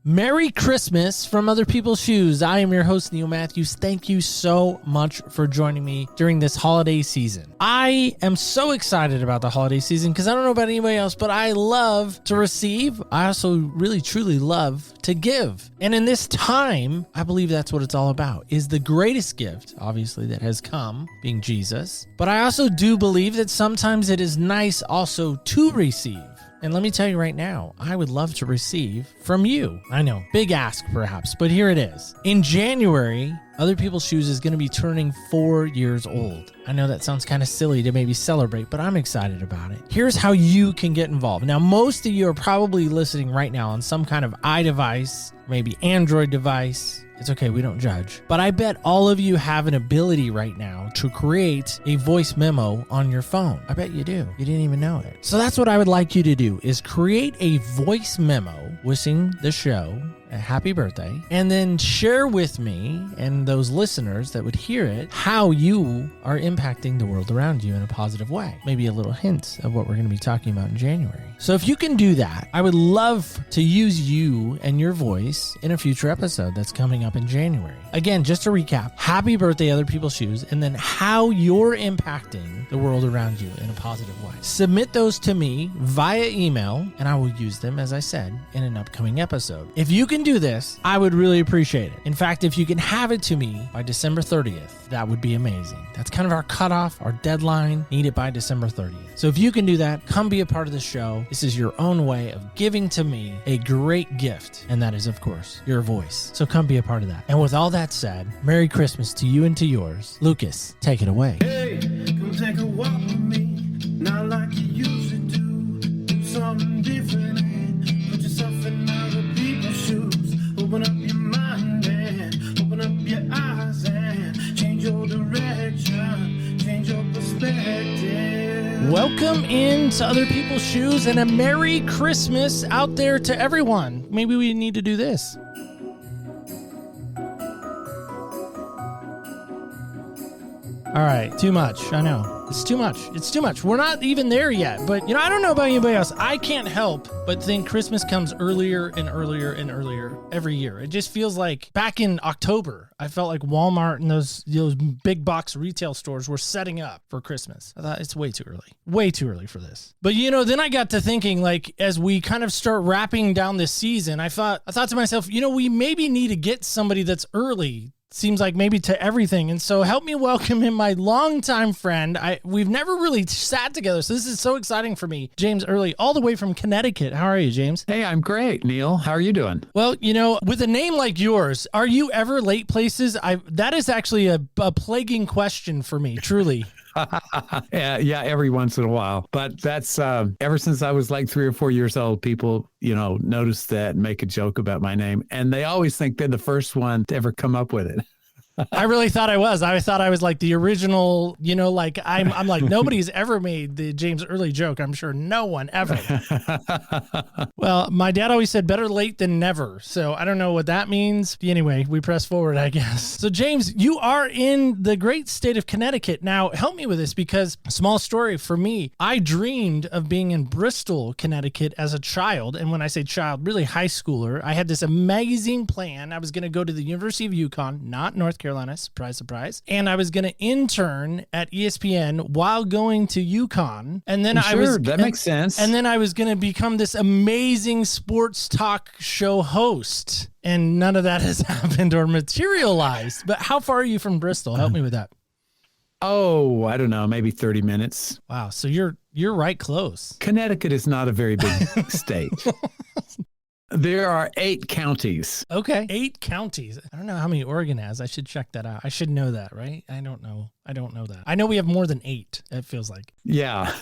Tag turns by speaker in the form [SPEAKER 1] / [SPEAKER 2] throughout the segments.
[SPEAKER 1] Merry Christmas from Other People's Shoes. I am your host, Neil Matthews. Thank you so much for joining me during this holiday season. I am so excited about the holiday season because I don't know about anybody else, but I love to receive. I also really, truly love to give. And in this time, I believe that's what it's all about, is the greatest gift, obviously, that has come, being Jesus. But I also do believe that sometimes it is nice also to receive. And let me tell you right now, I would love to receive from you. I know, big ask perhaps, but here it is. In January, Other People's Shoes is going to be turning 4 years old. I know that sounds kind of silly to maybe celebrate, but I'm excited about it. Here's how you can get involved. Now, most of you are probably listening right now on some kind of iDevice, maybe Android device. It's okay, we don't judge. But I bet all of you have an ability right now to create a voice memo on your phone. I bet you do. You didn't even know it. So that's what I would like you to do, is create a voice memo wishing the show a happy birthday, and then share with me and those listeners that would hear it how you are impacting the world around you in a positive way. Maybe a little hint of what we're going to be talking about in January. So if you can do that, I would love to use you and your voice in a future episode that's coming up in January. Again, just to recap, happy birthday, Other People's Shoes, and then how you're impacting the world around you in a positive way. Submit those to me via email, and I will use them, as I said, in an upcoming episode. If you can do this, I would really appreciate it. In fact, if you can have it to me by December 30th, that would be amazing. That's kind of our cutoff, our deadline. Need it by December 30th. So if you can do that, come be a part of the show. This is your own way of giving to me a great gift, and that is, of course, your voice. So come be a part of that. And with all that said, Merry Christmas to you and to yours. Lucas, take it away.
[SPEAKER 2] Hey, come take a walk with me, not like you used to do. Do something different and put yourself in other people's shoes. Open up your mind and open up your eyes and change your direction, change your perspective.
[SPEAKER 1] Welcome into Other People's Shoes, and a Merry Christmas out there to everyone. Maybe we need to do this. All right, too much. I know. It's too much. It's too much. We're not even there yet. But, I don't know about anybody else. I can't help but think Christmas comes earlier and earlier and earlier every year. It just feels like back in October, I felt like Walmart and those big box retail stores were setting up for Christmas. I thought it's way too early. Way too early for this. But, then I got to thinking, like, as we kind of start wrapping down this season, I thought to myself, we maybe need to get somebody that's early. Seems like maybe to everything. And so help me welcome him, my longtime friend. We've never really sat together, so this is so exciting for me. James Early, all the way from Connecticut. How are you, James?
[SPEAKER 3] Hey, I'm great, Neil. How are you doing?
[SPEAKER 1] Well, with a name like yours, are you ever late places? That is actually a plaguing question for me, truly.
[SPEAKER 3] Yeah, every once in a while. But that's ever since I was like 3 or 4 years old, people, notice that and make a joke about my name. And they always think they're the first one to ever come up with it.
[SPEAKER 1] I really thought I was. I thought I was like the original, like I'm like, nobody's ever made the James Early joke. I'm sure no one ever. Well, my dad always said better late than never. So I don't know what that means. Anyway, we press forward, I guess. So James, you are in the great state of Connecticut. Now help me with this, because small story for me, I dreamed of being in Bristol, Connecticut as a child. And when I say child, really high schooler, I had this amazing plan. I was going to go to the University of Yukon, not North Carolina, surprise, surprise. And I was going to intern at ESPN while going to Yukon. And then
[SPEAKER 3] that makes sense.
[SPEAKER 1] And then I was going to become this amazing sports talk show host. And none of that has happened or materialized. But how far are you from Bristol? Help me with that.
[SPEAKER 3] Oh, I don't know, maybe 30 minutes.
[SPEAKER 1] Wow. So you're right close.
[SPEAKER 3] Connecticut is not a very big state. There are 8 counties.
[SPEAKER 1] Okay. 8 counties. I don't know how many Oregon has. I should check that out. I should know that, right? I don't know that. I know we have more than 8, it feels like.
[SPEAKER 3] Yeah.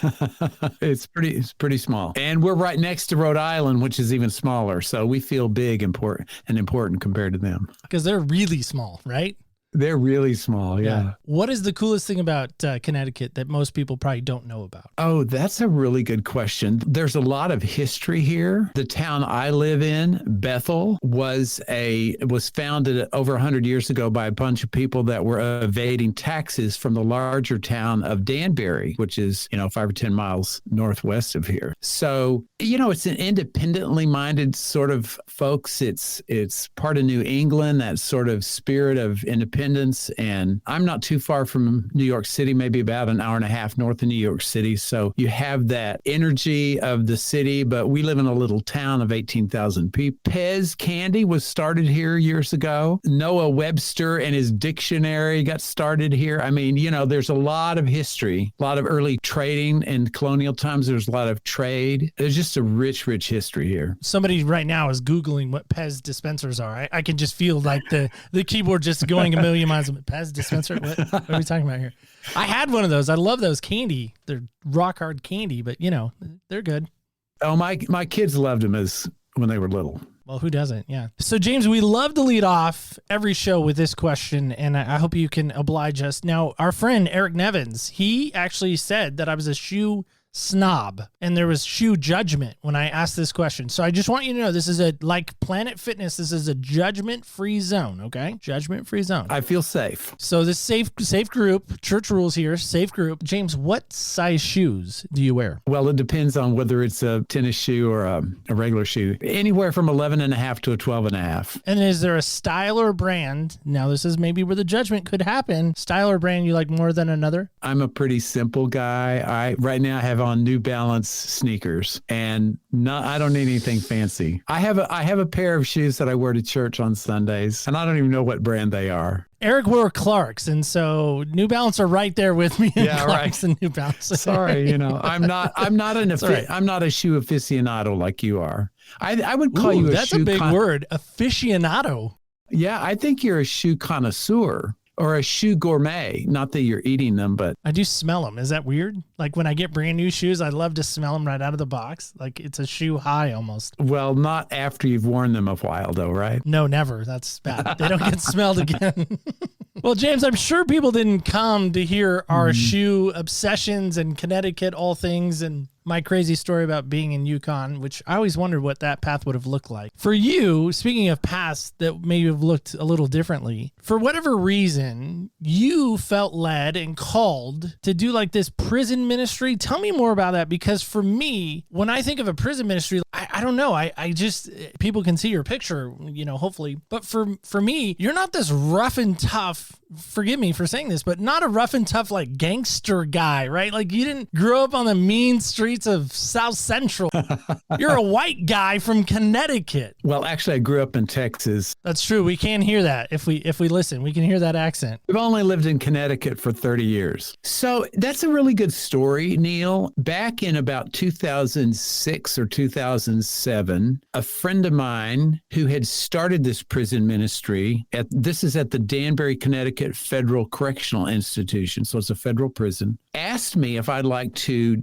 [SPEAKER 3] It's pretty small. And we're right next to Rhode Island, which is even smaller. So we feel big, important compared to them.
[SPEAKER 1] Because they're really small, right?
[SPEAKER 3] They're really small. Yeah.
[SPEAKER 1] What is the coolest thing about Connecticut that most people probably don't know about?
[SPEAKER 3] Oh, that's a really good question. There's a lot of history here. The town I live in, Bethel, was founded over 100 years ago by a bunch of people that were evading taxes from the larger town of Danbury, which is, 5 or 10 miles northwest of here. So, it's an independently minded sort of folks. It's part of New England, that sort of spirit of independence. And I'm not too far from New York City, maybe about an hour and a half north of New York City. So you have that energy of the city, but we live in a little town of 18,000 people. Pez candy was started here years ago. Noah Webster and his dictionary got started here. I mean, there's a lot of history, a lot of early trading in colonial times. There's a lot of trade. There's just a rich history here.
[SPEAKER 1] Somebody right now is Googling what Pez dispensers are. I can just feel like the keyboard just going a million miles. Pez dispenser? What are we talking about here? I had one of those. I love those candy. They're rock hard candy, but they're good.
[SPEAKER 3] Oh, my kids loved them when they were little.
[SPEAKER 1] Well, who doesn't? Yeah. So, James, we love to lead off every show with this question, and I hope you can oblige us. Now, our friend Eric Nevins, he actually said that I was a shoe snob and there was shoe judgment when I asked this question. So I just want you to know this is like Planet Fitness, this is a judgment-free zone, okay? Judgment-free zone.
[SPEAKER 3] I feel safe.
[SPEAKER 1] So this safe group, church rules here, safe group. James, what size shoes do you wear?
[SPEAKER 3] Well, it depends on whether it's a tennis shoe or a regular shoe. Anywhere from 11 and a half to a 12 and a half.
[SPEAKER 1] And is there a style or brand? Now, this is maybe where the judgment could happen. Style or brand you like more than another?
[SPEAKER 3] I'm a pretty simple guy. Right now I have on New Balance sneakers, and I don't need anything fancy. I have a pair of shoes that I wear to church on Sundays, and I don't even know what brand they are.
[SPEAKER 1] Eric wore Clarks, and so New Balance are right there with me.
[SPEAKER 3] Yeah,
[SPEAKER 1] Clarks and New Balance.
[SPEAKER 3] Sorry, I'm not I'm not a shoe aficionado like you are. I would call you a
[SPEAKER 1] that's
[SPEAKER 3] shoe.
[SPEAKER 1] That's a big word, aficionado.
[SPEAKER 3] Yeah, I think you're a shoe connoisseur. Or a shoe gourmet. Not that you're eating them, but
[SPEAKER 1] I do smell them. Is that weird? Like when I get brand new shoes, I love to smell them right out of the box. Like it's a shoe high almost.
[SPEAKER 3] Well, not after you've worn them a while though, right?
[SPEAKER 1] No, never. That's bad. They don't get smelled again. Well, James, I'm sure people didn't come to hear our shoe obsessions and Connecticut, all things, and my crazy story about being in Yukon, which I always wondered what that path would have looked like. For you, speaking of paths that maybe have looked a little differently, for whatever reason, you felt led and called to do like this prison ministry. Tell me more about that, because for me, when I think of a prison ministry, I don't know. I just, people can see your picture, hopefully. But for me, you're not this rough and tough, forgive me for saying this, but not a rough and tough like gangster guy, right? Like you didn't grow up on the mean streets of South Central. You're a white guy from Connecticut.
[SPEAKER 3] Well, actually, I grew up in Texas.
[SPEAKER 1] That's true. We can hear that if we listen. We can hear that accent.
[SPEAKER 3] We've only lived in Connecticut for 30 years. So that's a really good story, Neil. Back in about 2006 or 2007, a friend of mine who had started this prison ministry, this is at the Danbury, Connecticut Federal Correctional Institution, so it's a federal prison, asked me if I'd like to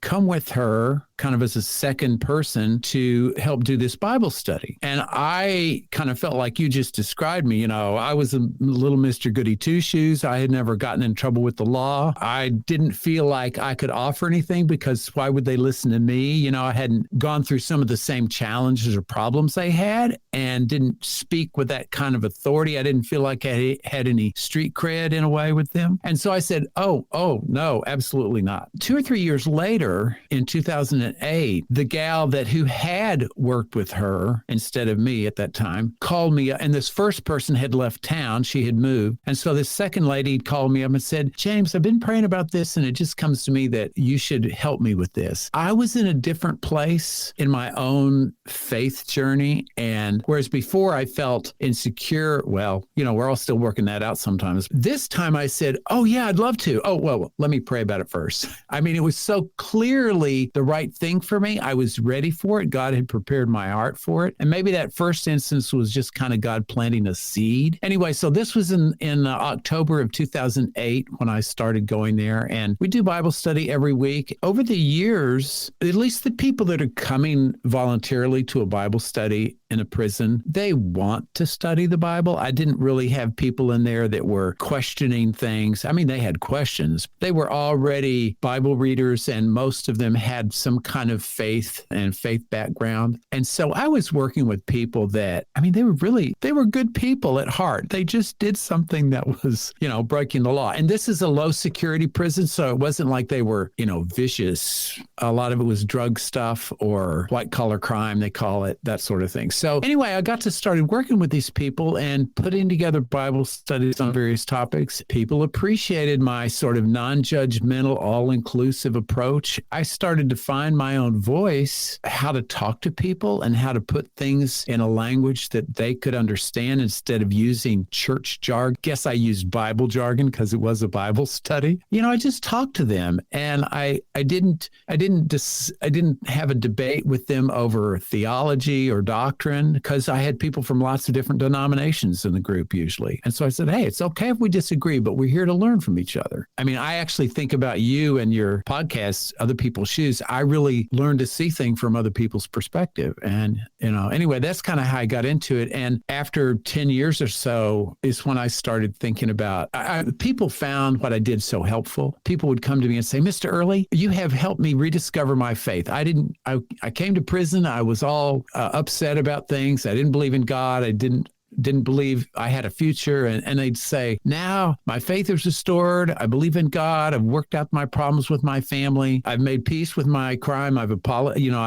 [SPEAKER 3] come with her kind of as a second person to help do this Bible study. And I kind of felt like you just described me. I was a little Mr. Goody Two-Shoes. I had never gotten in trouble with the law. I didn't feel like I could offer anything because why would they listen to me? I hadn't gone through some of the same challenges or problems they had and didn't speak with that kind of authority. I didn't feel like I had any street cred in a way with them. And so I said, oh, no, absolutely not. 2 or 3 years later, in 2008, the gal who had worked with her instead of me at that time called me, and this first person had left town. She had moved. And so this second lady called me up and said, James, I've been praying about this, and it just comes to me that you should help me with this. I was in a different place in my own faith journey. And whereas before I felt insecure, well, we're all still working that out sometimes. This time I said, oh yeah, I'd love to. Oh, well, let me pray about it first. I mean, it was so clearly the right thing for me. I was ready for it. God had prepared my heart for it. And maybe that first instance was just kind of God planting a seed. Anyway, so this was in October of 2008 when I started going there. And we do Bible study every week. Over the years, at least the people that are coming voluntarily to a Bible study in a prison, they want to study the Bible. I didn't really have people in there that were questioning things. I mean, they had questions. They were already Bible readers, and most of them had some kind of faith and faith background. And so I was working with people that, I mean, they were good people at heart. They just did something that was, breaking the law. And this is a low security prison, so it wasn't like they were, vicious. A lot of it was drug stuff or white collar crime, they call it, that sort of thing. So anyway, I got to started working with these people and putting together Bible studies on various topics. People appreciated my sort of non-judgmental, all-inclusive approach. I started to find my own voice, how to talk to people and how to put things in a language that they could understand instead of using church jargon. Guess I used Bible jargon because it was a Bible study. I just talked to them, and I didn't have a debate with them over theology or doctrine, because I had people from lots of different denominations in the group usually. And so I said, hey, it's okay if we disagree, but we're here to learn from each other. I mean, I actually think about you and your podcasts, Other People's Shoes. I really learned to see things from other people's perspective. And, anyway, that's kind of how I got into it. And after 10 years or so is when I started thinking about, people found what I did so helpful. People would come to me and say, Mr. Early, you have helped me rediscover my faith. I came to prison. I was all upset about things. I didn't believe in God. I didn't believe I had a future. And they'd say, now my faith is restored. I believe in God. I've worked out my problems with my family. I've made peace with my crime. I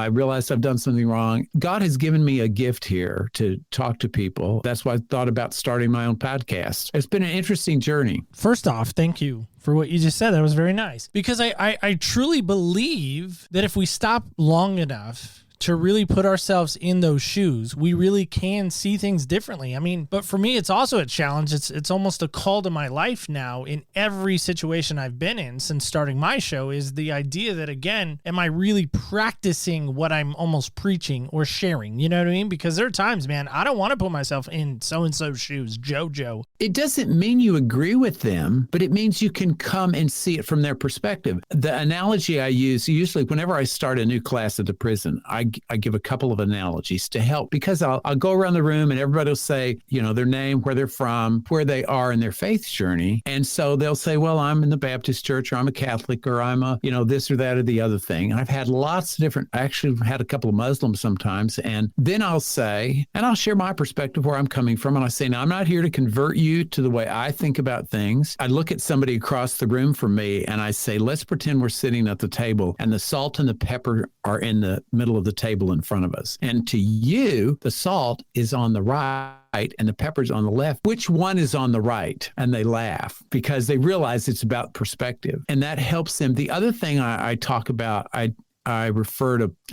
[SPEAKER 3] realized I've done something wrong. God has given me a gift here to talk to people. That's why I thought about starting my own podcast. It's been an interesting journey.
[SPEAKER 1] First off, thank you for what you just said. That was very nice, because I truly believe that if we stop long enough to really put ourselves in those shoes, we really can see things differently. I mean, but for me, it's also a challenge. It's almost a call to my life now in every situation I've been in since starting my show, is the idea that, again, am I really practicing what I'm almost preaching or sharing? You know what I mean? Because there are times, man, I don't want to put myself in so-and-so's shoes, JoJo.
[SPEAKER 3] It doesn't mean you agree with them, but it means you can come and see it from their perspective. The analogy I use, usually whenever I start a new class at the prison, I give a couple of analogies to help, because I'll go around the room and everybody will say, their name, where they're from, where they are in their faith journey. And so they'll say, well, I'm in the Baptist church, or I'm a Catholic, or I'm a, this or that or the other thing. And I've had lots of different, I actually had a couple of Muslims sometimes. And then I'll say, and I'll share my perspective where I'm coming from. And I say, now I'm not here to convert you to the way I think about things. I look at somebody across the room from me and I say, let's pretend we're sitting at the table and the salt and the pepper are in the middle of the table in front of us. And to you, the salt is on the right and the pepper's on the left. Which one is on the right? And they laugh because they realize it's about perspective. And that helps them. The other thing I talk about, I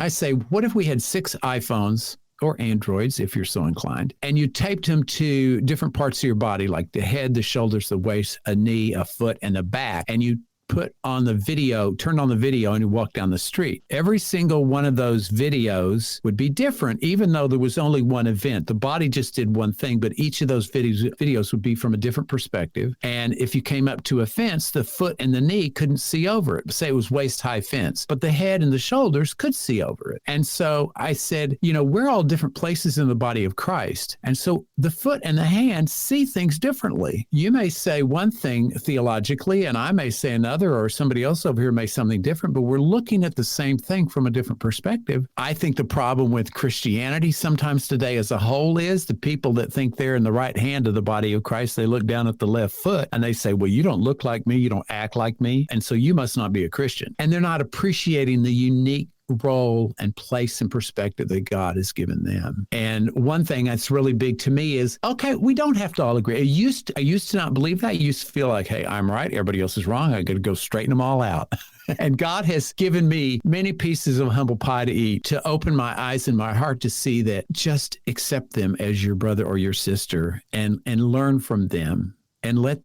[SPEAKER 3] say, what if we had 6 iPhones or Androids, if you're so inclined, and you taped them to different parts of your body, like the head, the shoulders, the waist, a knee, a foot, and the back, and you turned on the video and you walk down the street. Every single one of those videos would be different, even though there was only one event. The body just did one thing, but each of those videos would be from a different perspective. And if you came up to a fence, the foot and the knee couldn't see over it. Say it was waist-high fence, but the head and the shoulders could see over it. And so I said, we're all different places in the body of Christ. And so the foot and the hand see things differently. You may say one thing theologically, and I may say another, or somebody else over here may something different, but we're looking at the same thing from a different perspective. I think the problem with Christianity sometimes today as a whole is the people that think they're in the right hand of the body of Christ, they look down at the left foot and they say, well, you don't look like me, you don't act like me, and so you must not be a Christian. And they're not appreciating the unique role and place and perspective that God has given them. And one thing that's really big to me is, okay, we don't have to all agree. I used to not believe that. I used to feel like, hey, I'm right, everybody else is wrong. I got to go straighten them all out. And God has given me many pieces of humble pie to eat, to open my eyes and my heart to see that just accept them as your brother or your sister and learn from them and let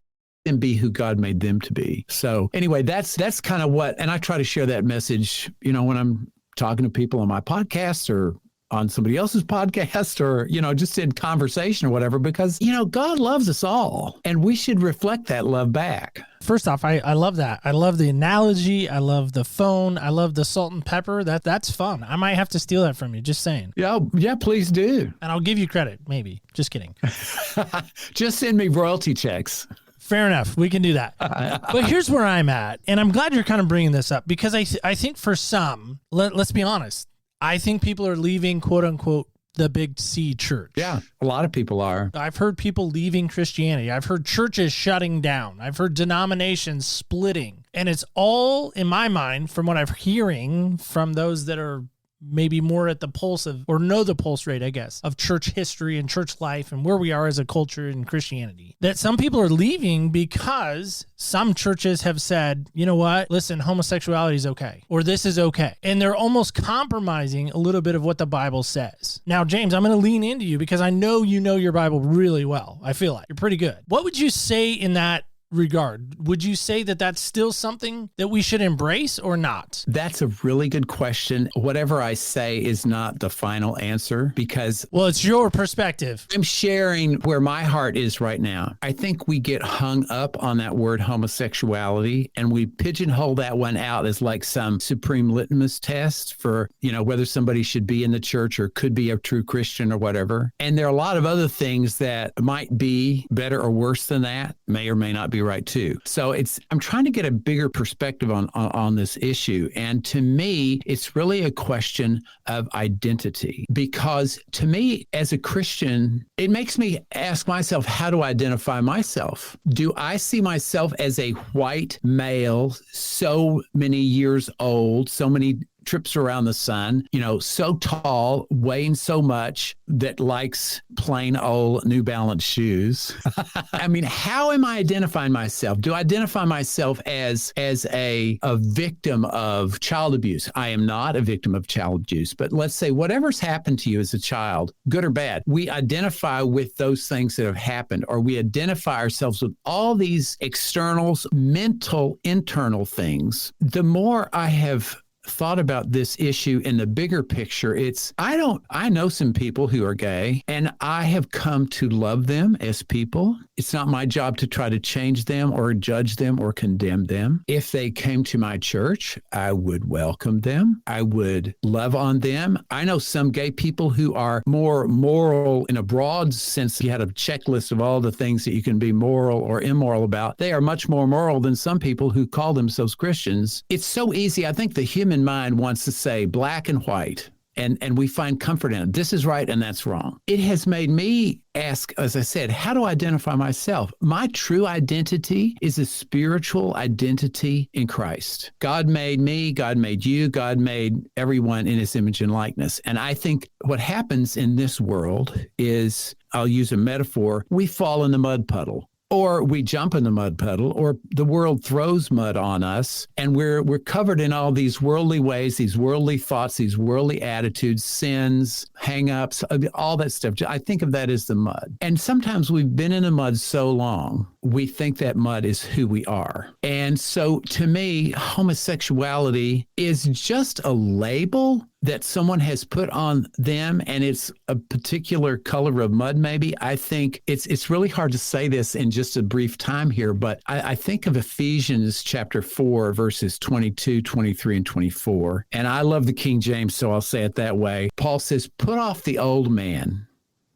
[SPEAKER 3] them be who God made them to be. So anyway, that's kind of what, and I try to share that message, when I'm talking to people on my podcast or on somebody else's podcast or, just in conversation or whatever, because, God loves us all and we should reflect that love back.
[SPEAKER 1] First off, I love that. I love the analogy. I love the phone. I love the salt and pepper. That's fun. I might have to steal that from you. Just saying.
[SPEAKER 3] Yeah, please do.
[SPEAKER 1] And I'll give you credit. Maybe. Just kidding.
[SPEAKER 3] Just send me royalty checks.
[SPEAKER 1] Fair enough. We can do that. But here's where I'm at. And I'm glad you're kind of bringing this up because I think for some, let's be honest, I think people are leaving, quote unquote, the big C church.
[SPEAKER 3] Yeah, a lot of people are.
[SPEAKER 1] I've heard people leaving Christianity. I've heard churches shutting down. I've heard denominations splitting. And it's all, in my mind, from what I'm hearing from those that are maybe more at the pulse of, or know the pulse rate, I guess, of church history and church life and where we are as a culture in Christianity, that some people are leaving because some churches have said, you know what, listen, homosexuality is okay, or this is okay. And they're almost compromising a little bit of what the Bible says. Now, James, I'm going to lean into you because I know you know your Bible really well. I feel like you're pretty good. What would you say in that regard? Would you say that that's still something that we should embrace or not?
[SPEAKER 3] That's a really good question. Whatever I say is not the final answer because...
[SPEAKER 1] Well, it's your perspective.
[SPEAKER 3] I'm sharing where my heart is right now. I think we get hung up on that word homosexuality and we pigeonhole that one out as like some supreme litmus test for, whether somebody should be in the church or could be a true Christian or whatever. And there are a lot of other things that might be better or worse than that, may or may not be right too. So I'm trying to get a bigger perspective on this issue. And to me, it's really a question of identity because to me as a Christian, it makes me ask myself, how do I identify myself? Do I see myself as a white male, so many years old, so many trips around the sun, so tall, weighing so much that likes plain old New Balance shoes. I mean, how am I identifying myself? Do I identify myself as a victim of child abuse? I am not a victim of child abuse, but let's say whatever's happened to you as a child, good or bad, we identify with those things that have happened, or we identify ourselves with all these externals, mental, internal things. The more I have thought about this issue in the bigger picture, I know some people who are gay and I have come to love them as people. It's not my job to try to change them or judge them or condemn them. If they came to my church, I would welcome them. I would love on them. I know some gay people who are more moral in a broad sense. You had a checklist of all the things that you can be moral or immoral about. They are much more moral than some people who call themselves Christians. It's so easy. I think the human mind wants to say black and white, and we find comfort in it. This is right and that's wrong. It has made me ask, as I said, how do I identify myself? My true identity is a spiritual identity in Christ. God made me, God made you, God made everyone in his image and likeness. And I think what happens in this world is, I'll use a metaphor, we fall in the mud puddle. Or we jump in the mud puddle, or the world throws mud on us, and we're covered in all these worldly ways, these worldly thoughts, these worldly attitudes, sins, hang-ups, all that stuff. I think of that as the mud. And sometimes we've been in the mud so long, we think that mud is who we are. And so to me, homosexuality is just a label that someone has put on them, and it's a particular color of mud maybe. I think it's really hard to say this in just a brief time here, but I think of Ephesians chapter 4, verses 22, 23, and 24. And I love the King James, so I'll say it that way. Paul says, put off the old man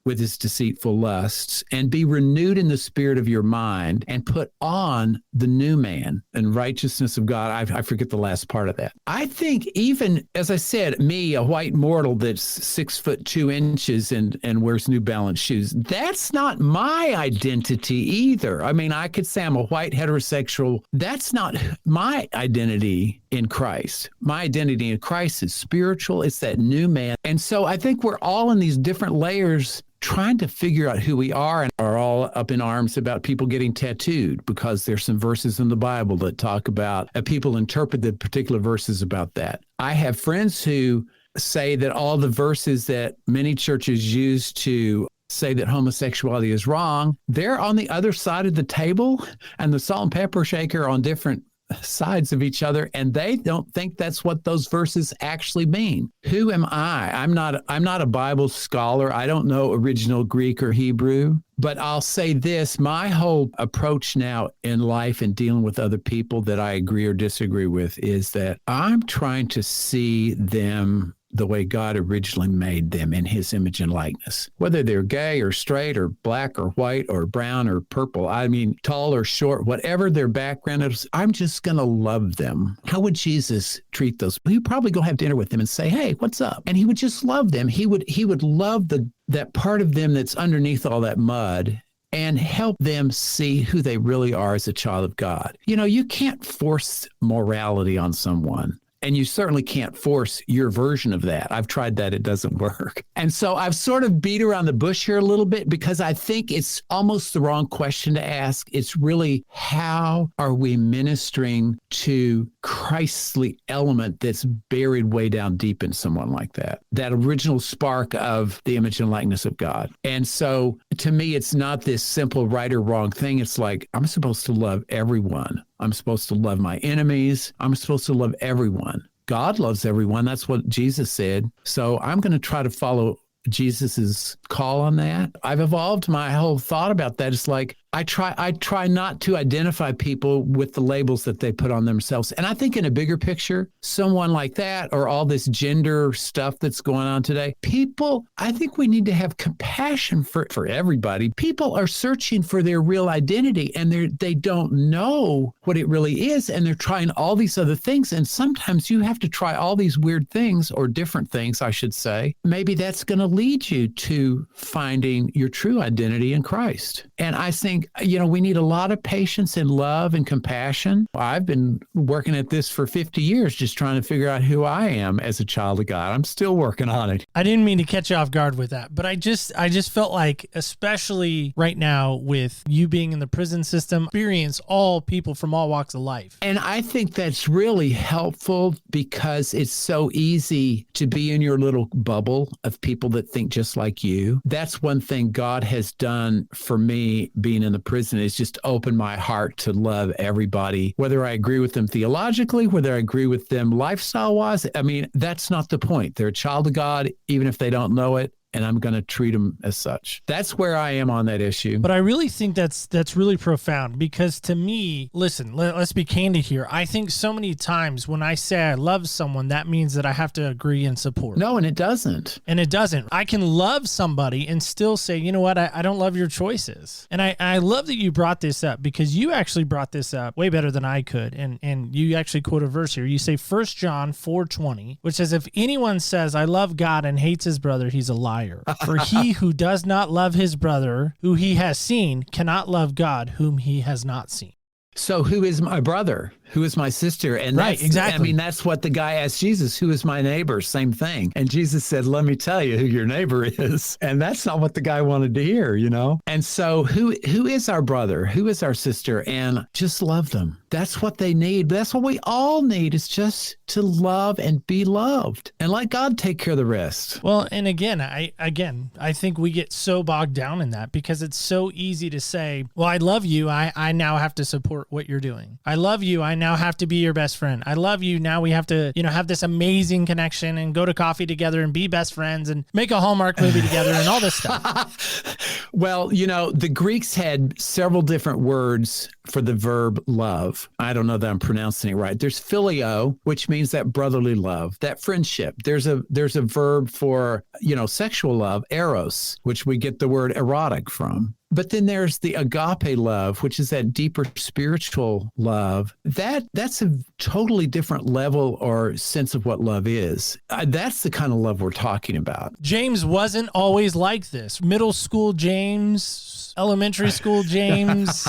[SPEAKER 3] with his deceitful lusts, and be renewed in the spirit of your mind, and put on the new man and righteousness of God. I forget the last part of that. I think even, as I said, me, a white mortal that's 6'2" and wears New Balance shoes, that's not my identity either. I mean, I could say I'm a white heterosexual. That's not my identity in Christ. My identity in Christ is spiritual. It's that new man. And so I think we're all in these different layers trying to figure out who we are, and are all up in arms about people getting tattooed because there's some verses in the Bible that talk about, people interpret the particular verses about that. I have friends who say that all the verses that many churches use to say that homosexuality is wrong, they're on the other side of the table, and the salt and pepper shaker on different sides of each other, and they don't think that's what those verses actually mean. Who am I? I'm not a Bible scholar. I don't know original Greek or Hebrew. But I'll say this, my whole approach now in life and dealing with other people that I agree or disagree with is that I'm trying to see them the way God originally made them in his image and likeness, whether they're gay or straight or black or white or brown or purple. I mean, tall or short, whatever their background is, I'm just going to love them. How would Jesus treat those? He'd probably go have dinner with them and say, hey, what's up? And he would just love them. He would love that part of them that's underneath all that mud and help them see who they really are as a child of God. You know, you can't force morality on someone. And you certainly can't force your version of that. I've tried that. It doesn't work. And so I've sort of beat around the bush here a little bit because I think it's almost the wrong question to ask. It's really, how are we ministering to Christly element that's buried way down deep in someone like that? That original spark of the image and likeness of God. And so to me, it's not this simple right or wrong thing. It's like, I'm supposed to love everyone. I'm supposed to love my enemies. I'm supposed to love everyone. God loves everyone. That's what Jesus said. So I'm going to try to follow Jesus's call on that. I've evolved my whole thought about that. It's like, I try not to identify people with the labels that they put on themselves. And I think in a bigger picture, someone like that, or all this gender stuff that's going on today, people, I think we need to have compassion for everybody. People are searching for their real identity, and they don't know what it really is. And they're trying all these other things. And sometimes you have to try all these weird things, or different things, I should say. Maybe that's going to lead you to finding your true identity in Christ. And I think, you know, we need a lot of patience and love and compassion. I've been working at this for 50 years, just trying to figure out who I am as a child of God. I'm still working on it.
[SPEAKER 1] I didn't mean to catch you off guard with that, but I just felt like, especially right now with you being in the prison system, experience all people from all walks of life.
[SPEAKER 3] And I think that's really helpful because it's so easy to be in your little bubble of people that think just like you. That's one thing God has done for me being in the prison, is just open my heart to love everybody, whether I agree with them theologically, whether I agree with them lifestyle-wise. I mean, that's not the point. They're a child of God, even if they don't know it. And I'm going to treat them as such. That's where I am on that issue.
[SPEAKER 1] But I really think that's really profound, because to me, listen, let's be candid here. I think so many times when I say I love someone, that means that I have to agree and support.
[SPEAKER 3] No, and it doesn't.
[SPEAKER 1] And it doesn't. I can love somebody and still say, you know what, I don't love your choices. And I love that you brought this up, because you actually brought this up way better than I could. And you actually quote a verse here. You say 1 John 4:20, which says, if anyone says, I love God and hates his brother, he's a liar. For he who does not love his brother, who he has seen, cannot love God, whom he has not seen.
[SPEAKER 3] So who is my brother? Who is my sister? And
[SPEAKER 1] right, exactly.
[SPEAKER 3] I mean, that's what the guy asked Jesus, who is my neighbor? Same thing. And Jesus said, let me tell you who your neighbor is. And that's not what the guy wanted to hear, you know? And so who is our brother? Who is our sister? And just love them. That's what they need. That's what we all need, is just to love and be loved, and let God take care of the rest.
[SPEAKER 1] Well, and again, I think we get so bogged down in that, because it's so easy to say, well, I love you. I now have to support what you're doing. I love you. I now have to be your best friend. I love you. Now we have to, have this amazing connection and go to coffee together and be best friends and make a Hallmark movie together and all this stuff.
[SPEAKER 3] Well, the Greeks had several different words for the verb love. I don't know that I'm pronouncing it right. There's phileo, which means that brotherly love, that friendship. There's a verb for, sexual love, eros, which we get the word erotic from. But then there's the agape love, which is that deeper spiritual love. That's a totally different level or sense of what love is. That's the kind of love we're talking about.
[SPEAKER 1] James wasn't always like this. Middle school James, elementary school James.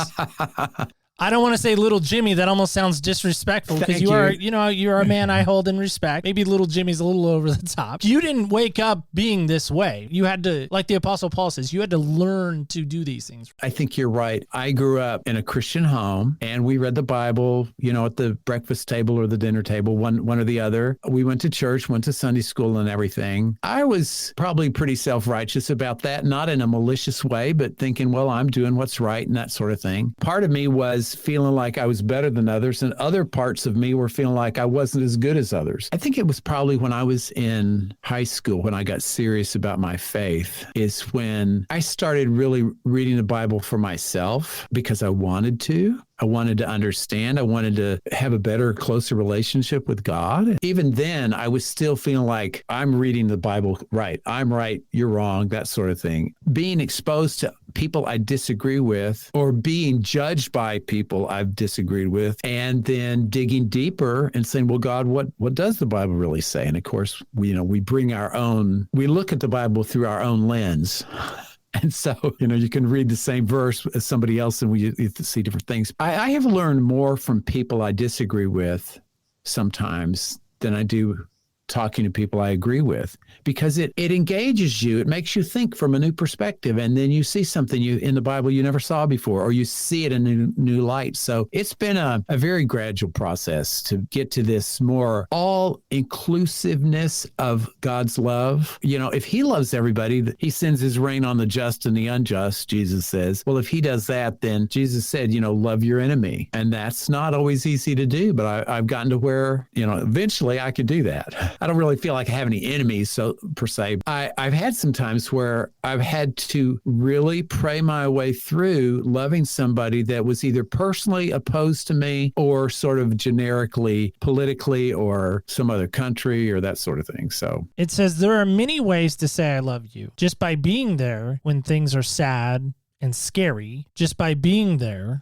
[SPEAKER 1] I don't want to say little Jimmy. That almost sounds disrespectful, because you are a man I hold in respect. Maybe little Jimmy's a little over the top. You didn't wake up being this way. You had to, like the Apostle Paul says, you had to learn to do these things.
[SPEAKER 3] I think you're right. I grew up in a Christian home, and we read the Bible, at the breakfast table or the dinner table, one or the other. We went to church, went to Sunday school and everything. I was probably pretty self-righteous about that, not in a malicious way, but thinking, well, I'm doing what's right and that sort of thing. Part of me was was feeling like I was better than others, and other parts of me were feeling like I wasn't as good as others. I think it was probably when I was in high school, when I got serious about my faith, is when I started really reading the Bible for myself because I wanted to. I wanted to understand. I wanted to have a better, closer relationship with God. Even then, I was still feeling like I'm reading the Bible right. I'm right. You're wrong. That sort of thing. Being exposed to people I disagree with, or being judged by people I've disagreed with, and then digging deeper and saying, well, God, what does the Bible really say? And of course, we look at the Bible through our own lens. And so, you can read the same verse as somebody else and we see different things. I have learned more from people I disagree with sometimes than I do talking to people I agree with, because it engages you. It makes you think from a new perspective. And then you see something in the Bible you never saw before, or you see it in a new light. So it's been a very gradual process to get to this more all-inclusiveness of God's love. If he loves everybody, he sends his rain on the just and the unjust, Jesus says. Well, if he does that, then Jesus said, love your enemy. And that's not always easy to do, but I've gotten to where, eventually I could do that. I don't really feel like I have any enemies, so per se. I've had some times where I've had to really pray my way through loving somebody that was either personally opposed to me or sort of generically, politically, or some other country or that sort of thing. So
[SPEAKER 1] it says there are many ways to say I love you. Just by being there when things are sad and scary, just by being there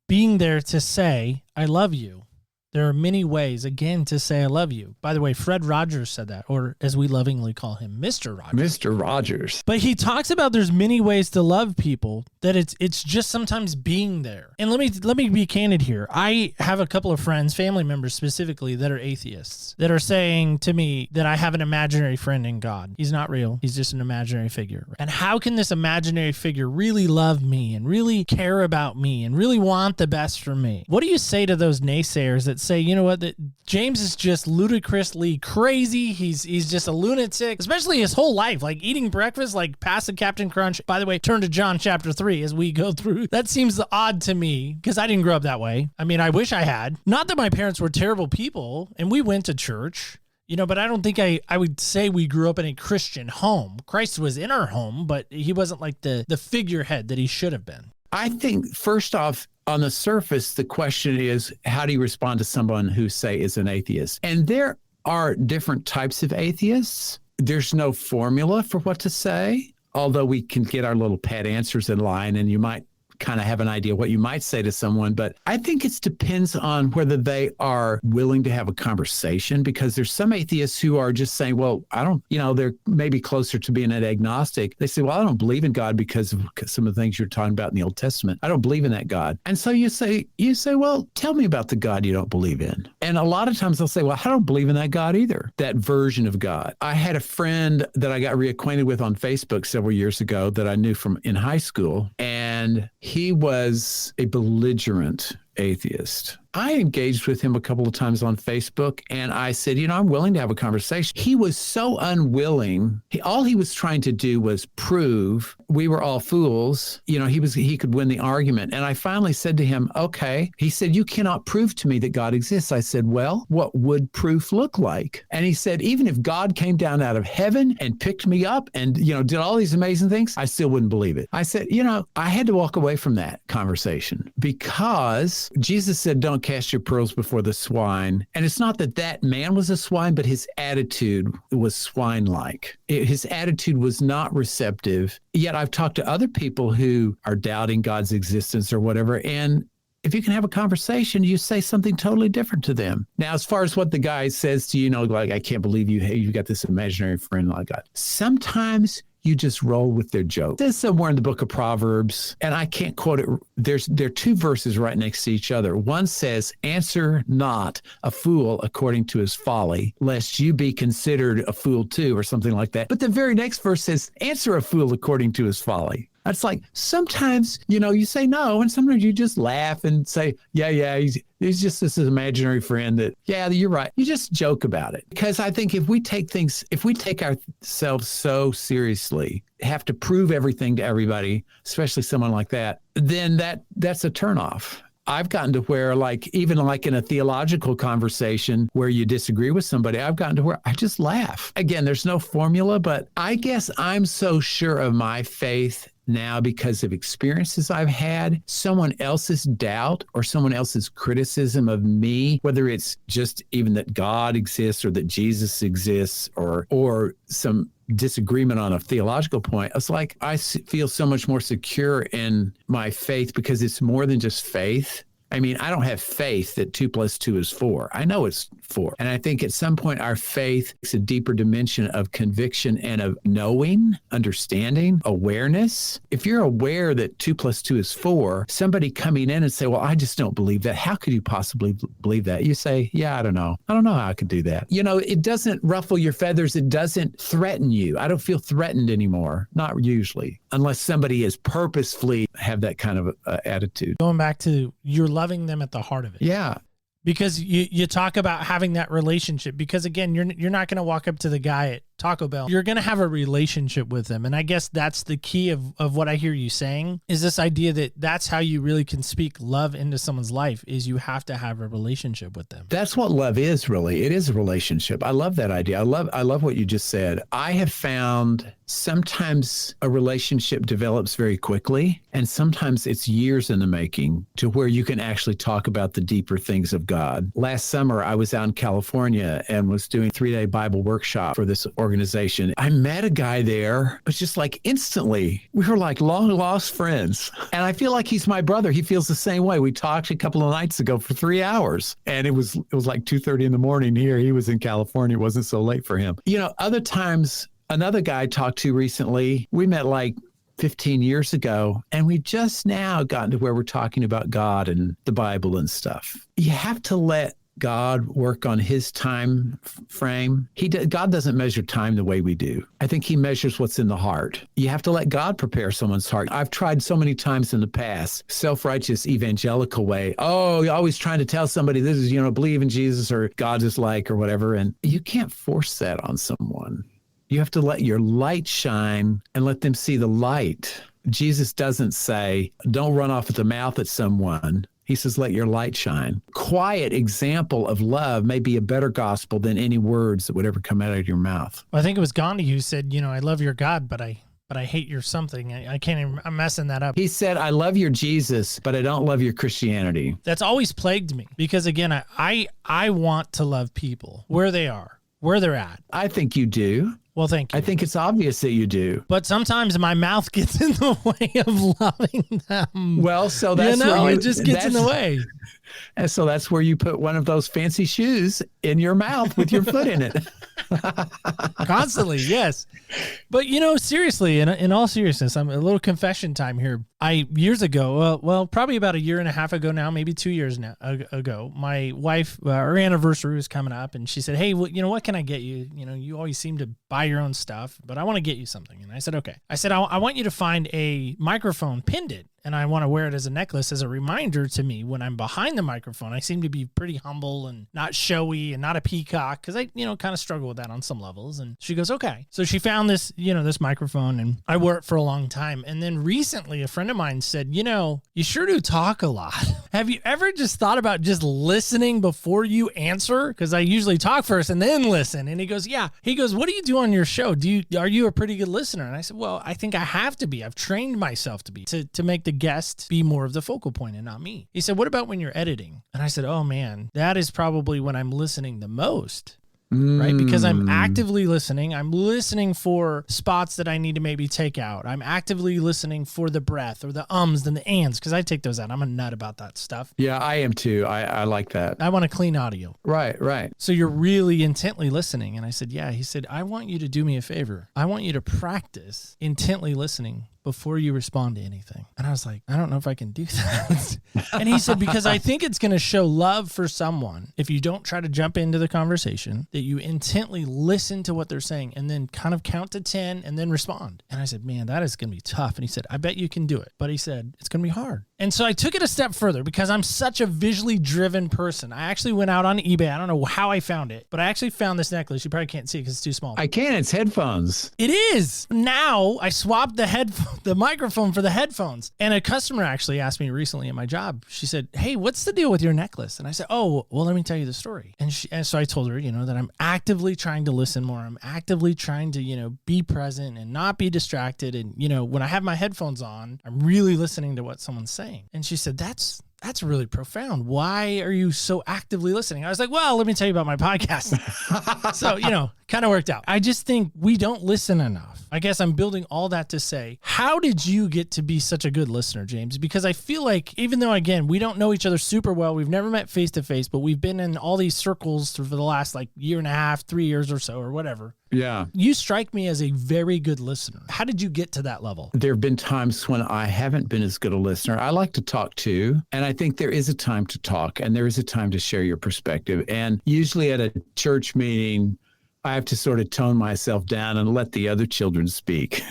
[SPEAKER 1] to say I love you. There are many ways, again, to say I love you. By the way, Fred Rogers said that, or as we lovingly call him, Mr. Rogers.
[SPEAKER 3] Mr. Rogers.
[SPEAKER 1] But he talks about there's many ways to love people, that it's just sometimes being there. And let me be candid here. I have a couple of friends, family members specifically, that are atheists, that are saying to me that I have an imaginary friend in God. He's not real. He's just an imaginary figure. And how can this imaginary figure really love me and really care about me and really want the best for me? What do you say to those naysayers that say, you know what, that James is just ludicrously crazy. He's just a lunatic, especially his whole life, like eating breakfast, like past the Captain Crunch. By the way, turn to John chapter 3 as we go through. That seems odd to me because I didn't grow up that way. I mean, I wish I had. Not that my parents were terrible people and we went to church, but I don't think I would say we grew up in a Christian home. Christ was in our home, but he wasn't like the figurehead that he should have been.
[SPEAKER 3] I think, first off, on the surface, the question is, how do you respond to someone who, say, is an atheist? And there are different types of atheists. There's no formula for what to say, although we can get our little pet answers in line, and you might kind of have an idea what you might say to someone. But I think it depends on whether they are willing to have a conversation, because there's some atheists who are just saying, well, I don't, they're maybe closer to being an agnostic. They say, well, I don't believe in God because of some of the things you're talking about in the Old Testament. I don't believe in that God. And so you say, well, tell me about the God you don't believe in. And a lot of times they'll say, well, I don't believe in that God either, that version of God. I had a friend that I got reacquainted with on Facebook several years ago that I knew from in high school, and he was a belligerent atheist. I engaged with him a couple of times on Facebook, and I said, I'm willing to have a conversation. He was so unwilling. All he was trying to do was prove we were all fools. He could win the argument. And I finally said to him, okay. He said, you cannot prove to me that God exists. I said, well, what would proof look like? And he said, even if God came down out of heaven and picked me up and, did all these amazing things, I still wouldn't believe it. I said, I had to walk away from that conversation because Jesus said, don't cast your pearls before the swine. And it's not that man was a swine, but his attitude was swine-like. His attitude was not receptive. Yet I've talked to other people who are doubting God's existence or whatever, and if you can have a conversation, you say something totally different to them. Now, as far as what the guy says to you, like, I can't believe you got this imaginary friend like that. Sometimes you just roll with their joke. There's somewhere in the book of Proverbs, and I can't quote it. There are two verses right next to each other. One says, answer not a fool according to his folly, lest you be considered a fool too, or something like that. But the very next verse says, answer a fool according to his folly. It's like sometimes, you say no, and sometimes you just laugh and say, yeah, he's just this imaginary friend that, yeah, you're right. You just joke about it. Because I think if we take ourselves so seriously, have to prove everything to everybody, especially someone like that, then that's a turnoff. I've gotten to where, like, even like in a theological conversation where you disagree with somebody, I've gotten to where I just laugh. Again, there's no formula, but I guess I'm so sure of my faith now because of experiences I've had. Someone else's doubt or someone else's criticism of me, whether it's just even that God exists or that Jesus exists or some disagreement on a theological point, it's like I feel so much more secure in my faith because it's more than just faith. I mean, I don't have faith that 2 + 2 is 4. I know it's 4. And I think at some point our faith is a deeper dimension of conviction and of knowing, understanding, awareness. If you're aware that 2 + 2 is 4, somebody coming in and say, well, I just don't believe that. How could you possibly believe that? You say, yeah, I don't know. I don't know how I could do that. You know, it doesn't ruffle your feathers. It doesn't threaten you. I don't feel threatened anymore. Not usually, unless somebody is purposefully have that kind of attitude.
[SPEAKER 1] Going back to you're loving them at the heart of it.
[SPEAKER 3] Yeah.
[SPEAKER 1] Because you talk about having that relationship, because again, you're not going to walk up to the guy at Taco Bell. You're going to have a relationship with them. And I guess that's the key of what I hear you saying, is this idea that that's how you really can speak love into someone's life, is you have to have a relationship with them.
[SPEAKER 3] That's what love is, really. It is a relationship. I love that idea. I love what you just said. I have found sometimes a relationship develops very quickly, and sometimes it's years in the making to where you can actually talk about the deeper things of God. Last summer, I was out in California and was doing a 3-day Bible workshop for this organization. I met a guy there, but just like instantly, we were like long lost friends. And I feel like he's my brother. He feels the same way. We talked a couple of nights ago for 3 hours, and it was like 2:30 in the morning here. He was in California. It wasn't so late for him. You know, other times, another guy I talked to recently, we met like 15 years ago, and we just now gotten to where we're talking about God and the Bible and stuff. You have to let God work on his time frame. God doesn't measure time the way we do. I think he measures what's in the heart. You have to let God prepare someone's heart. I've tried so many times in the past, self-righteous evangelical way. Oh, you're always trying to tell somebody this is, believe in Jesus or God is like or whatever. And you can't force that on someone. You have to let your light shine and let them see the light. Jesus doesn't say, don't run off at the mouth at someone. He says, let your light shine. Quiet example of love may be a better gospel than any words that would ever come out of your mouth.
[SPEAKER 1] Well, I think it was Gandhi who said, I love your God, but I hate your something. I can't even, I'm messing that up.
[SPEAKER 3] He said, I love your Jesus, but I don't love your Christianity.
[SPEAKER 1] That's always plagued me because, again, I want to love people where they are, where they're at.
[SPEAKER 3] I think you do.
[SPEAKER 1] Well, thank you.
[SPEAKER 3] I think it's obvious that you do.
[SPEAKER 1] But sometimes my mouth gets in the way of loving them.
[SPEAKER 3] Well, so that's where
[SPEAKER 1] it just gets in the way.
[SPEAKER 3] And so that's where you put one of those fancy shoes in your mouth with your foot in it.
[SPEAKER 1] Constantly, yes. But, seriously, in all seriousness, I'm a little confession time here. Years ago, well, probably about 1.5 years ago now, maybe 2 years now ago, my wife, her anniversary was coming up, and she said, hey, well, what can I get you? You always seem to buy your own stuff, but I want to get you something. And I said, okay. I said, I want you to find a microphone, pinned it, and I want to wear it as a necklace as a reminder to me when I'm behind the microphone. I seem to be pretty humble and not showy and not a peacock because I, kind of struggle with that on some levels. And she goes, okay. So she found this, this microphone, and I wore it for a long time. And then recently a friend of mine said, you sure do talk a lot. Have you ever just thought about just listening before you answer? Because I usually talk first and then listen. And he goes, yeah. He goes, what do you do on your show? Are you a pretty good listener? And I said, well, I think I have to be. I've trained myself to be, to make the guest be more of the focal point and not me. He said, what about when you're editing? And I said, oh man, that is probably when I'm listening the most. Right? Because I'm actively listening. I'm listening for spots that I need to maybe take out. I'm actively listening for the breath or the ums and the ands because I take those out. I'm a nut about that stuff.
[SPEAKER 3] Yeah, I am too. I like that.
[SPEAKER 1] I want a clean audio.
[SPEAKER 3] Right.
[SPEAKER 1] So you're really intently listening. And I said, yeah. He said, I want you to do me a favor. I want you to practice intently listening before you respond to anything. And I was like, I don't know if I can do that. And he said, because I think it's going to show love for someone if you don't try to jump into the conversation, that you intently listen to what they're saying and then kind of count to 10 and then respond. And I said, man, that is going to be tough. And he said, I bet you can do it. But he said, it's going to be hard. And so I took it a step further because I'm such a visually driven person. I actually went out on eBay. I don't know how I found it, but I actually found this necklace. You probably can't see it because it's too small.
[SPEAKER 3] I can. It's headphones.
[SPEAKER 1] It is. Now I swapped the microphone for the headphones. And a customer actually asked me recently in my job, she said, hey, what's the deal with your necklace? And I said, oh, well, let me tell you the story. And so I told her, that I'm actively trying to listen more. I'm actively trying to, be present and not be distracted. And, when I have my headphones on, I'm really listening to what someone's saying. And she said, that's really profound. Why are you so actively listening? I was like, well, let me tell you about my podcast. So, kind of worked out. I just think we don't listen enough. I guess I'm building all that to say, how did you get to be such a good listener, James? Because I feel like, even though, again, we don't know each other super well, we've never met face to face, but we've been in all these circles for the last year and a half, 3 years or so, or whatever.
[SPEAKER 3] Yeah.
[SPEAKER 1] You strike me as a very good listener. How did you get to that level?
[SPEAKER 3] There have been times when I haven't been as good a listener. I like to talk too. And I think there is a time to talk and there is a time to share your perspective. And usually at a church meeting, I have to sort of tone myself down and let the other children speak.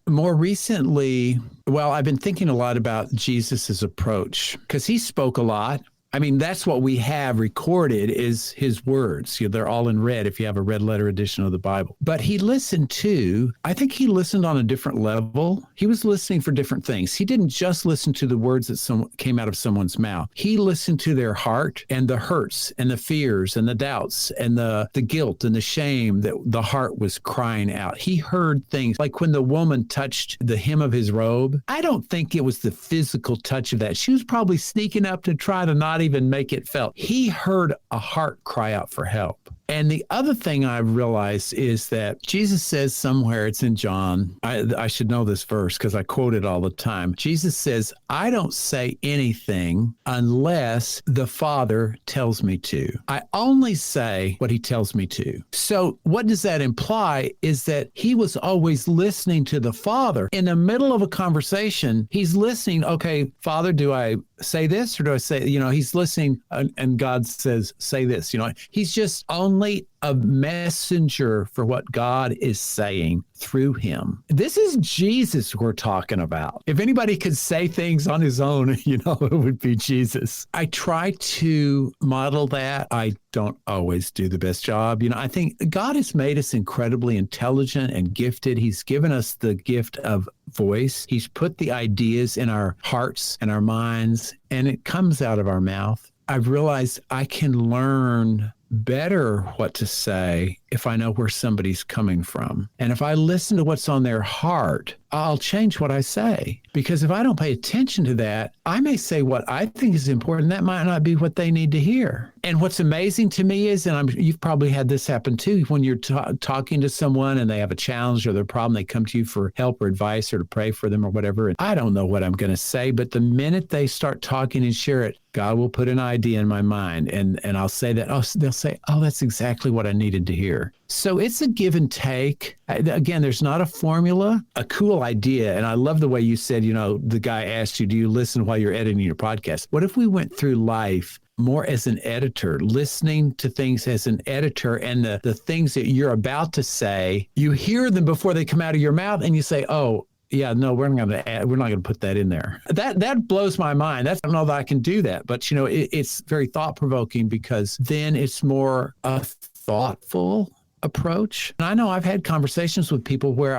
[SPEAKER 3] More recently, I've been thinking a lot about Jesus's approach because he spoke a lot. I mean, that's what we have recorded is his words. They're all in red if you have a red letter edition of the Bible. But he listened too. I think he listened on a different level. He was listening for different things. He didn't just listen to the words that came out of someone's mouth. He listened to their heart and the hurts and the fears and the doubts and the guilt and the shame that the heart was crying out. He heard things like when the woman touched the hem of his robe. I don't think it was the physical touch of that. She was probably sneaking up to try to not even make it felt. He heard a heart cry out for help. And the other thing I realized is that Jesus says somewhere, it's in John, I should know this verse because I quote it all the time. Jesus says, I don't say anything unless the Father tells me to. I only say what he tells me to. So what does that imply is that he was always listening to the Father. In the middle of a conversation, he's listening. Okay, Father, do I say this or do I say, he's listening and God says, say this, he's just only a messenger for what God is saying through him. This is Jesus we're talking about. If anybody could say things on his own, it would be Jesus. I try to model that. I don't always do the best job. I think God has made us incredibly intelligent and gifted. He's given us the gift of voice. He's put the ideas in our hearts and our minds, and it comes out of our mouth. I've realized I can learn better what to say if I know where somebody's coming from. And if I listen to what's on their heart, I'll change what I say. Because if I don't pay attention to that, I may say what I think is important. That might not be what they need to hear. And what's amazing to me is, and you've probably had this happen too, when you're talking to someone and they have a challenge or their problem, they come to you for help or advice or to pray for them or whatever. And I don't know what I'm going to say, but the minute they start talking and share it, God will put an idea in my mind and I'll say that. Oh, they'll say, oh, that's exactly what I needed to hear. So it's a give and take. Again, there's not a formula, a cool idea. And I love the way you said, the guy asked you, do you listen while you're editing your podcast? What if we went through life more as an editor, listening to things as an editor, and the things that you're about to say, you hear them before they come out of your mouth and you say, oh, yeah, no, we're not going to put that in there. That blows my mind. I don't know that I can do that, but it's very thought provoking because then it's more a thoughtful approach. And I know I've had conversations with people where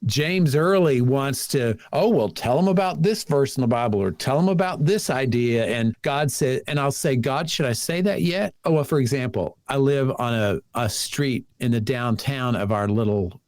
[SPEAKER 3] James Early wants to, tell them about this verse in the Bible or tell them about this idea. And God said, and I'll say, God, should I say that yet? For example, I live on a street in the downtown of our little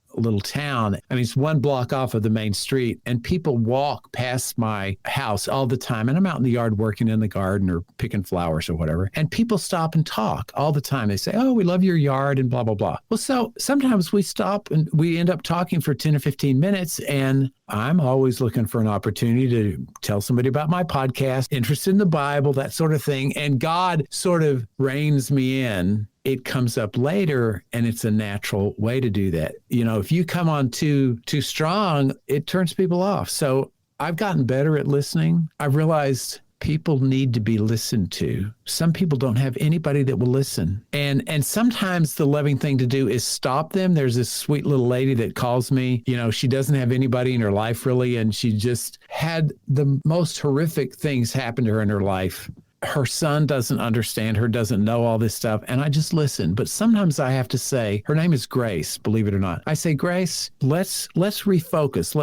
[SPEAKER 3] town. I mean, it's 1 block off of the main street, and people walk past my house all the time. And I'm out in the yard working in the garden or picking flowers or whatever. And people stop and talk all the time. They say, oh, we love your yard and blah, blah, blah. Well, so sometimes we stop and we end up talking for 10 or 15 minutes. And I'm always looking for an opportunity to tell somebody about my podcast, interested in the Bible, that sort of thing. And God sort of reins me in. It comes up later, and it's a natural way to do that. If you come on too strong, it turns people off. So I've gotten better at listening. I've realized people need to be listened to. Some people don't have anybody that will listen. And sometimes the loving thing to do is stop them. There's this sweet little lady that calls me, she doesn't have anybody in her life really, and she just had the most horrific things happen to her in her life. Her son doesn't understand her, doesn't know all this stuff. And I just listen. But sometimes I have to say, her name is Grace, believe it or not. I say, Grace, let's refocus.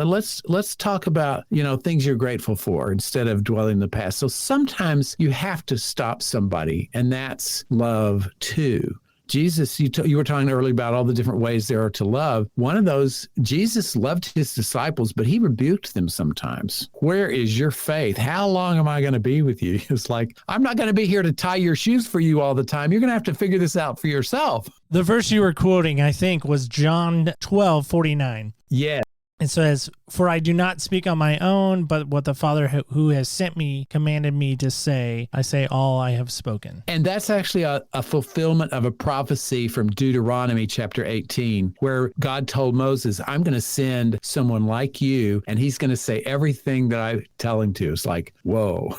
[SPEAKER 3] Let's talk about, things you're grateful for instead of dwelling in the past. So sometimes you have to stop somebody, and that's love too. Jesus, you were talking earlier about all the different ways there are to love. One of those, Jesus loved his disciples, but he rebuked them sometimes. Where is your faith? How long am I going to be with you? It's like, I'm not going to be here to tie your shoes for you all the time. You're going to have to figure this out for yourself.
[SPEAKER 1] The verse you were quoting, I think, was John 12:49.
[SPEAKER 3] Yeah.
[SPEAKER 1] It says, "For I do not speak on my own, but what the Father who has sent me commanded me to say, I say all I have spoken."
[SPEAKER 3] And that's actually a fulfillment of a prophecy from Deuteronomy chapter 18, where God told Moses, I'm going to send someone like you, and he's going to say everything that I tell him to. It's like, whoa.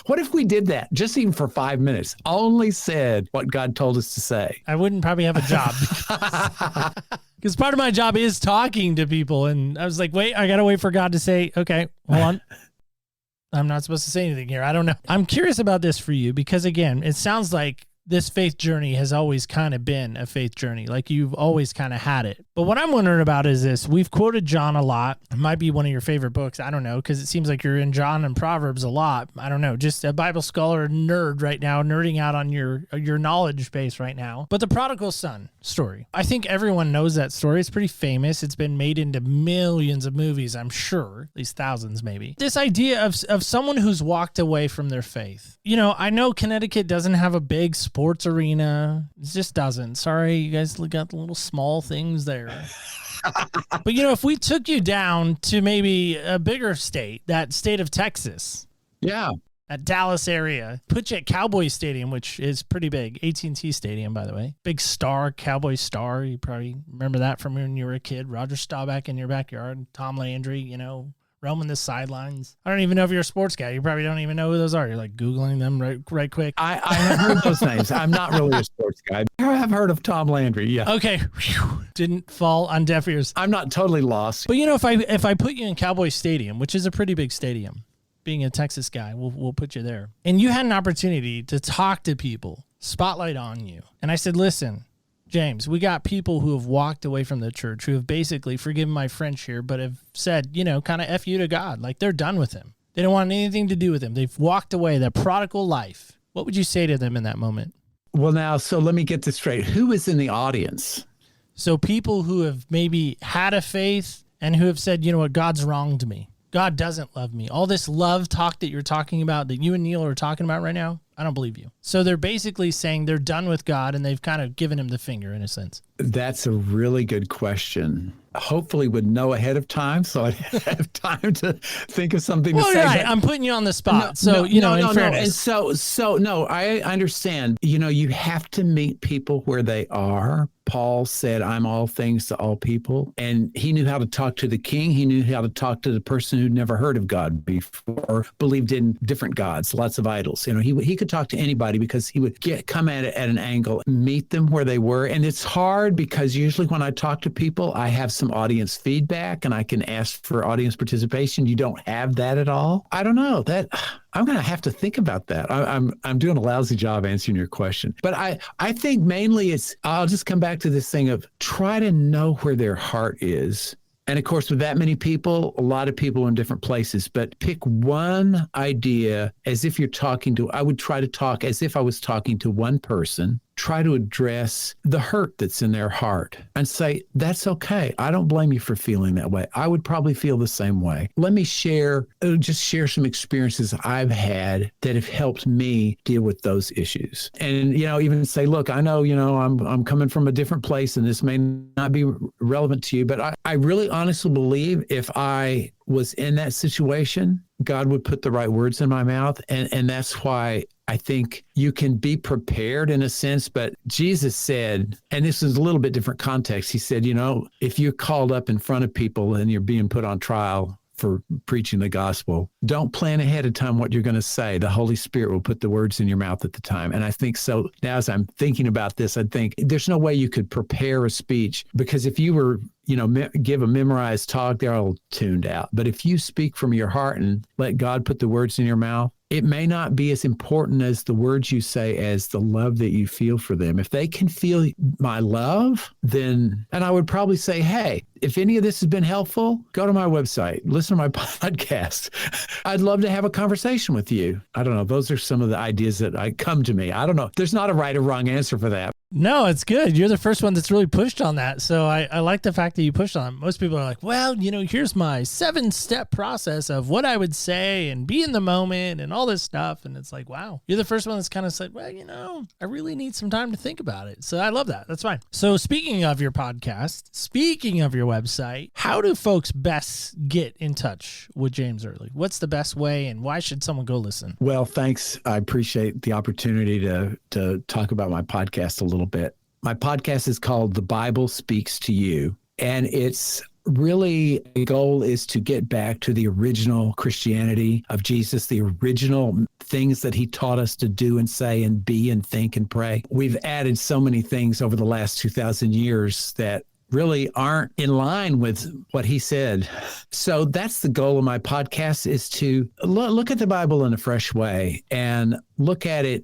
[SPEAKER 3] What if we did that, just even for 5 minutes, only said what God told us to say?
[SPEAKER 1] I wouldn't probably have a job. Because part of my job is talking to people. And I was like, wait, I got to wait for God to say, okay, hold on. I'm not supposed to say anything here. I don't know. I'm curious about this for you because, again, it sounds like this faith journey has always kind of been a faith journey. Like you've always kind of had it. But what I'm wondering about is this. We've quoted John a lot. It might be one of your favorite books. I don't know, because it seems like you're in John and Proverbs a lot. I don't know, just a Bible scholar nerd right now, nerding out on your knowledge base right now. But the prodigal son story. I think everyone knows that story. It's pretty famous. It's been made into millions of movies, I'm sure, at least thousands maybe. This idea of someone who's walked away from their faith. I know Connecticut doesn't have a big sports arena. It just doesn't. Sorry, you guys got the little small things there. But, if we took you down to maybe a bigger state, that state of Texas.
[SPEAKER 3] Yeah.
[SPEAKER 1] That Dallas area, put you at Cowboy Stadium, which is pretty big. AT&T Stadium, by the way. Big star, Cowboy star. You probably remember that from when you were a kid. Roger Staubach in your backyard. Tom Landry, roaming the sidelines. I don't even know if you're a sports guy. You probably don't even know who those are. You're like Googling them right quick.
[SPEAKER 3] I have heard those names. I'm not really a sports guy. I have heard of Tom Landry, yeah.
[SPEAKER 1] Okay. Whew. Didn't fall on deaf ears.
[SPEAKER 3] I'm not totally lost.
[SPEAKER 1] But if I put you in Cowboy Stadium, which is a pretty big stadium, being a Texas guy, we'll put you there. And you had an opportunity to talk to people, spotlight on you. And I said, listen, James, we got people who have walked away from the church, who have basically, forgiven my French here, but have said, kind of F you to God. Like they're done with him. They don't want anything to do with him. They've walked away, their prodigal life. What would you say to them in that moment?
[SPEAKER 3] Well, now, so let me get this straight. Who is in the audience?
[SPEAKER 1] So people who have maybe had a faith and who have said, you know what, God's wronged me. God doesn't love me. All this love talk that you're talking about, that you and Neil are talking about right now, I don't believe you. So they're basically saying they're done with God and they've kind of given him the finger in a sense. That's
[SPEAKER 3] a really good question. Hopefully would know ahead of time so I'd have time to think of something to say.
[SPEAKER 1] Right. I'm putting you on the spot. In fairness.
[SPEAKER 3] And so I understand, you have to meet people where they are. Paul said, I'm all things to all people. And he knew how to talk to the king. He knew how to talk to the person who'd never heard of God before, believed in different gods, lots of idols. He could talk to anybody because he would come at it at an angle, meet them where they were. And it's hard because usually when I talk to people, I have some audience feedback and I can ask for audience participation. You don't have that at all. I don't know that. I'm going to have to think about that. I'm doing a lousy job answering your question. But I think mainly I'll just come back to this thing of try to know where their heart is. And of course, with that many people, a lot of people in different places, but pick one idea as if you're I would try to talk as if I was talking to one person, try to address the hurt that's in their heart and say, that's okay. I don't blame you for feeling that way. I would probably feel the same way. Let me share some experiences I've had that have helped me deal with those issues. And, even say, look, I know, I'm coming from a different place and this may not be relevant to you, but I really honestly believe if I was in that situation, God would put the right words in my mouth. And that's why I think you can be prepared in a sense, but Jesus said, and this is a little bit different context. He said, if you're called up in front of people and you're being put on trial for preaching the gospel. Don't plan ahead of time what you're going to say. The Holy Spirit will put the words in your mouth at the time. And I think so now as I'm thinking about this, I think there's no way you could prepare a speech, because if you were, give a memorized talk, they're all tuned out. But if you speak from your heart and let God put the words in your mouth, it may not be as important as the words you say as the love that you feel for them. If they can feel my love, then, and I would probably say, hey, if any of this has been helpful, go to my website, listen to my podcast. I'd love to have a conversation with you. I don't know. Those are some of the ideas that come to me. I don't know. There's not a right or wrong answer for that.
[SPEAKER 1] No, it's good. You're the first one that's really pushed on that. So I like the fact that you pushed on it. Most people are like, well, here's my 7-step process of what I would say and be in the moment and all this stuff. And it's like, wow, you're the first one that's kind of said, well, I really need some time to think about it. So I love that. That's fine. So speaking of your podcast, speaking of your website, how do folks best get in touch with James Early? What's the best way, and why should someone go listen?
[SPEAKER 3] Well, thanks. I appreciate the opportunity to talk about my podcast a little bit. My podcast is called The Bible Speaks to You, and it's really, the goal is to get back to the original Christianity of Jesus, the original things that he taught us to do and say and be and think and pray. We've added so many things over the last 2,000 years that really aren't in line with what he said. So that's the goal of my podcast, is to look at the Bible in a fresh way and look at it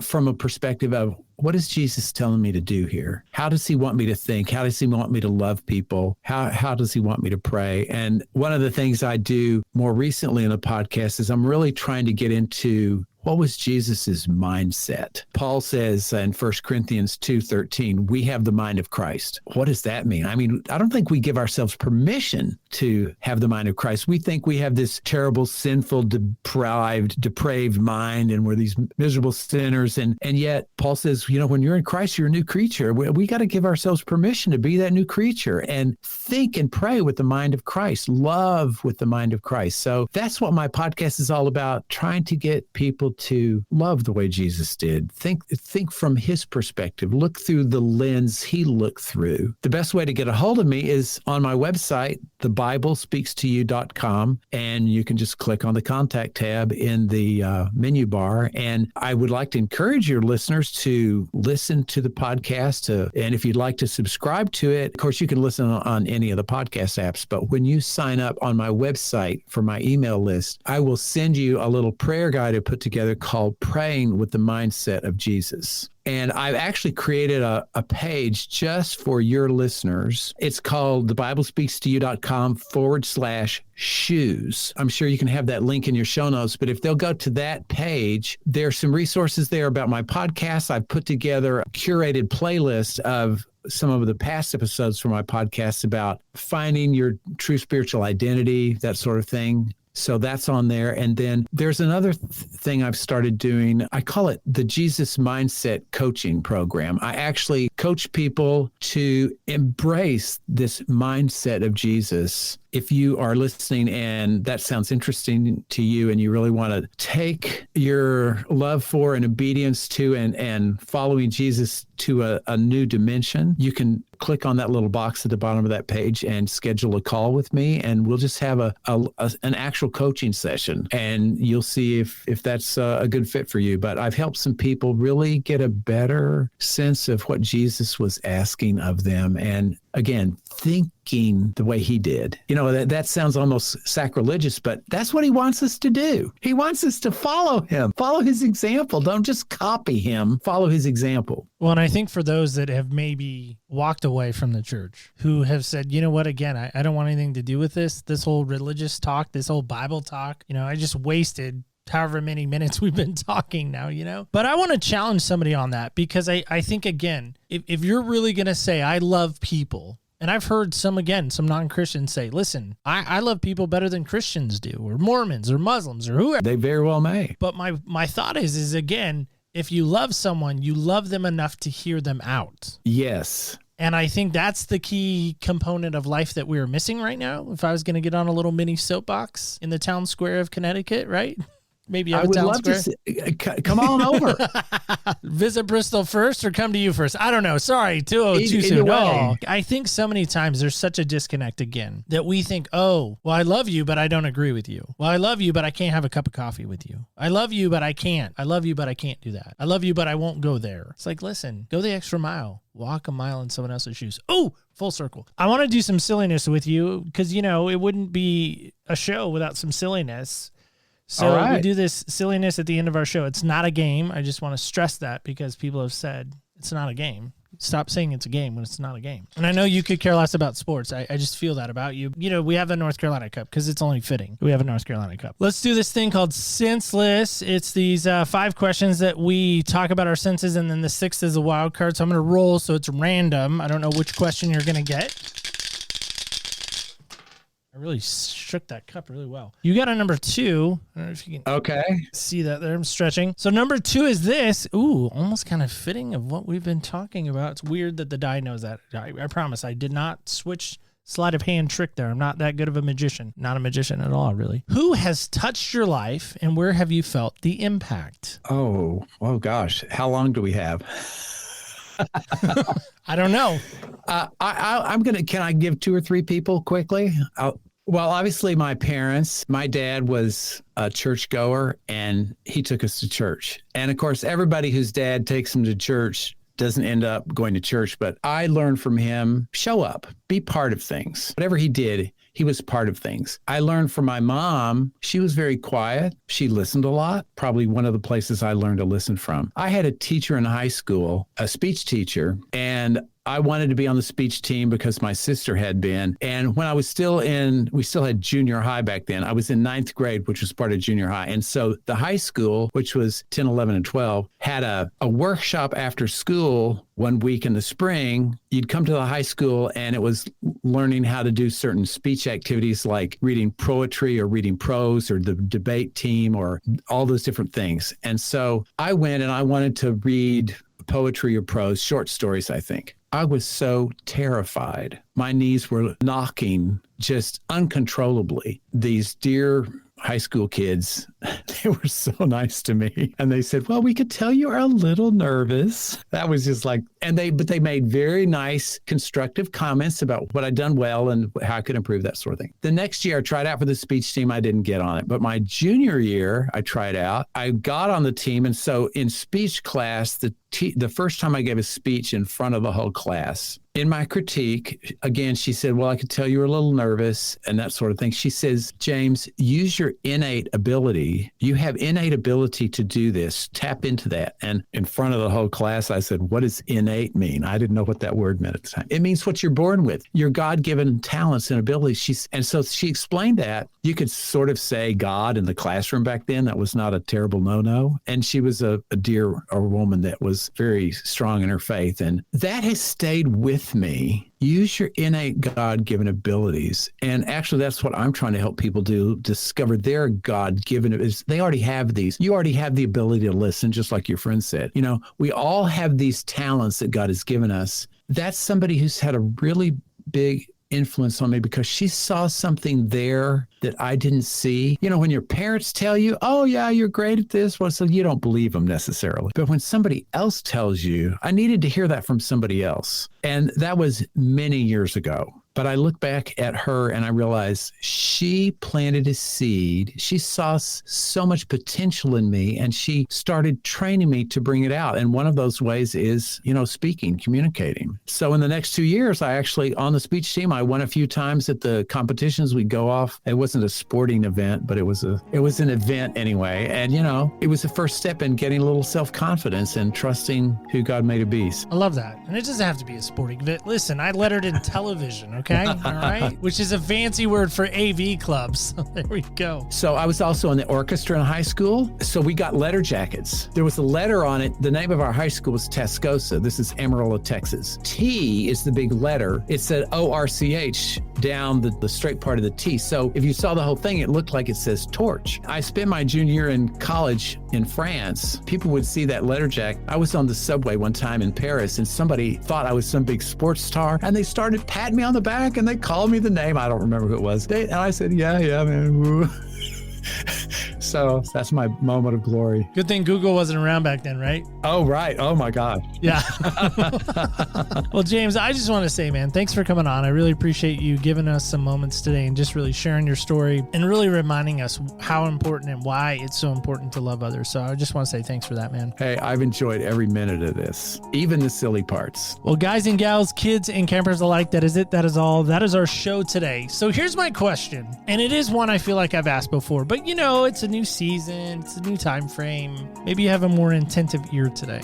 [SPEAKER 3] from a perspective of, what is Jesus telling me to do here? How does he want me to think? How does he want me to love people? How does he want me to pray? And one of the things I do more recently in the podcast is I'm really trying to get into, what was Jesus's mindset? Paul says in 1 Corinthians 2:13, we have the mind of Christ. What does that mean? I mean, I don't think we give ourselves permission to have the mind of Christ. We think we have this terrible, sinful, depraved mind, and we're these miserable sinners. And yet Paul says, when you're in Christ, you're a new creature. We got to give ourselves permission to be that new creature and think and pray with the mind of Christ, love with the mind of Christ. So that's what my podcast is all about, trying to get people to love the way Jesus did. Think from his perspective. Look through the lens he looked through. The best way to get a hold of me is on my website, thebiblespeakstoyou.com, and you can just click on the contact tab in the menu bar. And I would like to encourage your listeners to listen to the podcast, and if you'd like to subscribe to it, of course, you can listen on any of the podcast apps. But when you sign up on my website for my email list, I will send you a little prayer guide I put together called Praying with the Mindset of Jesus. And I've actually created a page just for your listeners. It's called thebiblespeakstoyou.com/shoes. I'm sure you can have that link in your show notes, but if they'll go to that page, there's some resources there about my podcast. I've put together a curated playlist of some of the past episodes from my podcast about finding your true spiritual identity, that sort of thing. So that's on there. And then there's another thing I've started doing. I call it the Jesus Mindset Coaching Program. I actually coach people to embrace this mindset of Jesus. If you are listening and that sounds interesting to you and you really want to take your love for and obedience to and following Jesus to a new dimension, you can click on that little box at the bottom of that page and schedule a call with me, and we'll just have an actual coaching session, and you'll see if that's a good fit for you. But I've helped some people really get a better sense of what Jesus was asking of them, and again, thinking the way he did. That sounds almost sacrilegious, but that's what he wants us to do. He wants us to follow him, follow his example. Don't just copy him, follow his example.
[SPEAKER 1] Well, and I think for those that have maybe walked away from the church, who have said, you know what, again, I don't want anything to do with this whole religious talk, this whole Bible talk, I just wasted however many minutes we've been talking now, But I want to challenge somebody on that, because I think, again, if you're really going to say, I love people, and I've heard some non-Christians say, listen, I love people better than Christians do, or Mormons or Muslims or whoever.
[SPEAKER 3] They very well may.
[SPEAKER 1] But my thought is again, if you love someone, you love them enough to hear them out.
[SPEAKER 3] Yes.
[SPEAKER 1] And I think that's the key component of life that we're missing right now. If I was going to get on a little mini soapbox in the town square of Connecticut, right? Maybe you
[SPEAKER 3] I
[SPEAKER 1] have a
[SPEAKER 3] would
[SPEAKER 1] town
[SPEAKER 3] love
[SPEAKER 1] square?
[SPEAKER 3] come on over.
[SPEAKER 1] Visit Bristol first or come to you first? I don't know. Sorry, too
[SPEAKER 3] Either
[SPEAKER 1] soon.
[SPEAKER 3] way.
[SPEAKER 1] No, I think so many times there's such a disconnect again that we think, oh, well, I love you, but I don't agree with you. Well, I love you, but I can't have a cup of coffee with you. I love you, but I can't. I love you, but I can't do that. I love you, but I won't go there. It's like, listen, go the extra mile. Walk a mile in someone else's shoes. Oh, full circle. I want to do some silliness with you because, it wouldn't be a show without some silliness. So we do this silliness at the end of our show. It's not a game. I just want to stress that because people have said it's not a game. Stop saying it's a game when it's not a game. And I know you could care less about sports. I just feel that about you. We have the North Carolina Cup because it's only fitting. We have a North Carolina Cup. Let's do this thing called Senseless. It's these 5 questions that we talk about our senses, and then the 6th is a wild card. So I'm going to roll so it's random. I don't know which question you're going to get. I really shook that cup really well. You got a number 2. I don't know if you can see that there. I'm stretching. So number 2 is this. Ooh, almost kind of fitting of what we've been talking about. It's weird that the die knows that. I promise I did not switch sleight of hand trick there. I'm not that good of a magician. Not a magician at all, really. Who has touched your life and where have you felt the impact?
[SPEAKER 3] Oh gosh. How long do we have?
[SPEAKER 1] I don't know.
[SPEAKER 3] Can I give 2 or 3 people quickly? Well, obviously my parents. My dad was a churchgoer and he took us to church. And of course, everybody whose dad takes them to church doesn't end up going to church. But I learned from him, show up, be part of things. Whatever he did, he was part of things. I learned from my mom. She was very quiet. She listened a lot. Probably one of the places I learned to listen from. I had a teacher in high school, a speech teacher, and I wanted to be on the speech team because my sister had been. And when I was we still had junior high back then. I was in 9th grade, which was part of junior high. And so the high school, which was 10, 11, and 12, had a workshop after school one week in the spring. You'd come to the high school and it was learning how to do certain speech activities like reading poetry or reading prose or the debate team or all those different things. And so I went and I wanted to read poetry or prose, short stories, I think. I was so terrified. My knees were knocking just uncontrollably. These dear high school kids, they were so nice to me. And they said, well, we could tell you are a little nervous. That was just like, but they made very nice, constructive comments about what I'd done well and how I could improve, that sort of thing. The next year I tried out for the speech team. I didn't get on it. But my junior year, I tried out. I got on the team. And so in speech class, the first time I gave a speech in front of the whole class, in my critique, again, she said, well, I could tell you were a little nervous and that sort of thing. She says, James, use your innate ability. You have innate ability to do this. Tap into that. And in front of the whole class, I said, what does innate mean? I didn't know what that word meant at the time. It means what you're born with, your God-given talents and abilities. And so she explained that. You could sort of say God in the classroom back then. That was not a terrible no-no. And she was a woman that was very strong in her faith. And that has stayed with me. Use your innate God-given abilities. And actually, that's what I'm trying to help people do, discover their God-given abilities. They already have these. You already have the ability to listen, just like your friend said. We all have these talents that God has given us. That's somebody who's had a really big influence on me because she saw something there that I didn't see. When your parents tell you, oh yeah, you're great at this, well, so you don't believe them necessarily. But when somebody else tells you, I needed to hear that from somebody else. And that was many years ago. But I look back at her and I realize she planted a seed. She saw so much potential in me and she started training me to bring it out. And one of those ways is, speaking, communicating. So in the next 2 years, I actually, on the speech team, I won a few times at the competitions. We'd go off. It wasn't a sporting event, but it was an event anyway. And, it was the first step in getting a little self-confidence and trusting who God made to be.
[SPEAKER 1] I love that. And it doesn't have to be a sporting event. Listen, I lettered in television. Okay. All right. Which is a fancy word for AV clubs. There we go.
[SPEAKER 3] So I was also in the orchestra in high school. So we got letter jackets. There was a letter on it. The name of our high school was Tascosa. This is Amarillo, Texas. T is the big letter. It said ORCH down the straight part of the T. So if you saw the whole thing, it looked like it says torch. I spent my junior year in college in France. People would see that letter jacket. I was on the subway one time in Paris and somebody thought I was some big sports star and they started patting me on the back and they called me the name. I don't remember who it was. And I said, yeah, man. Woo. so that's my moment of glory.
[SPEAKER 1] Good thing Google wasn't around back then, right?
[SPEAKER 3] Oh, right. Oh, my God.
[SPEAKER 1] Yeah. Well, James, I just want to say, man, thanks for coming on. I really appreciate you giving us some moments today and just really sharing your story and really reminding us how important and why it's so important to love others. So I just want to say thanks for that, man.
[SPEAKER 3] Hey, I've enjoyed every minute of this, even the silly parts.
[SPEAKER 1] Well, guys and gals, kids and campers alike, that is it. That is all. That is our show today. So here's my question, and it is one I feel like I've asked before, but you know, it's a new season, it's a new time frame. Maybe you have a more attentive ear today.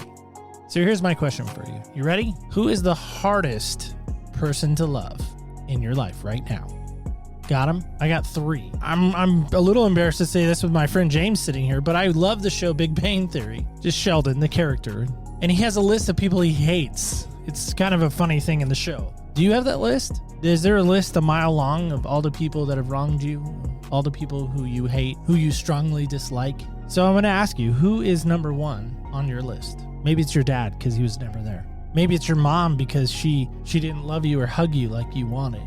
[SPEAKER 1] So here's my question for you. You ready? Who is the hardest person to love in your life right now? Got him? I got 3. I'm a little embarrassed to say this with my friend James sitting here, but I love the show Big Bang Theory. Just Sheldon, the character. And he has a list of people he hates. It's kind of a funny thing in the show. Do you have that list? Is there a list a mile long of all the people that have wronged you? All the people who you hate, who you strongly dislike? So I'm going to ask you, who is number 1 on your list? Maybe it's your dad because he was never there. Maybe it's your mom because she didn't love you or hug you like you wanted.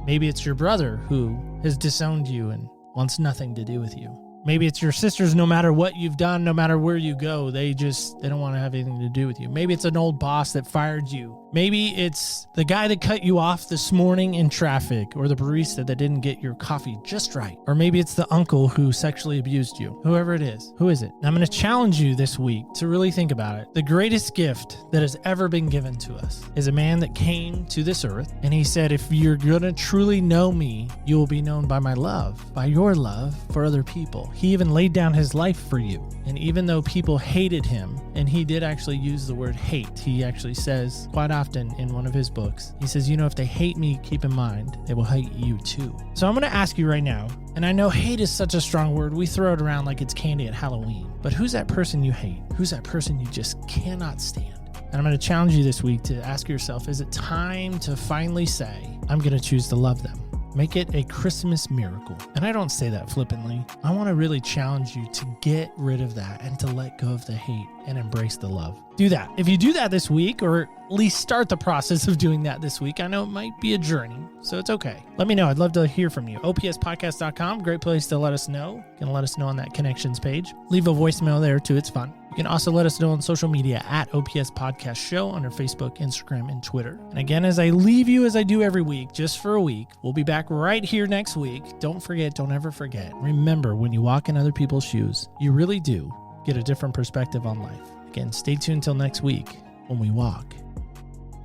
[SPEAKER 1] Maybe it's your brother who has disowned you and wants nothing to do with you. Maybe it's your sisters. No matter what you've done, no matter where you go, they don't want to have anything to do with you. Maybe it's an old boss that fired you. Maybe it's the guy that cut you off this morning in traffic, or the barista that didn't get your coffee just right. Or maybe it's the uncle who sexually abused you. Whoever it is, who is it? I'm going to challenge you this week to really think about it. The greatest gift that has ever been given to us is a man that came to this earth, and he said, if you're going to truly know me, you will be known by my love, by your love for other people. He even laid down his life for you. And even though people hated him, and he did actually use the word hate, he actually says quite often in one of his books, he says, you know, if they hate me, keep in mind, they will hate you too. So I'm going to ask you right now, and I know hate is such a strong word. We throw it around like it's candy at Halloween. But who's that person you hate? Who's that person you just cannot stand? And I'm going to challenge you this week to ask yourself, is it time to finally say, I'm going to choose to love them? Make it a Christmas miracle. And I don't say that flippantly. I want to really challenge you to get rid of that and to let go of the hate and embrace the love. Do that. If you do that this week, or at least start the process of doing that this week, I know it might be a journey, so it's okay. Let me know. I'd love to hear from you. opspodcast.com, great place to let us know. You can let us know on that connections page. Leave a voicemail there too. It's fun. You can also let us know on social media at OPS Podcast Show under Facebook, Instagram, and Twitter. And again, as I leave you, as I do every week, just for a week, we'll be back right here next week. Don't forget, don't ever forget. Remember, when you walk in other people's shoes, you really do get a different perspective on life. Again, stay tuned till next week when we walk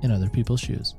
[SPEAKER 1] in other people's shoes.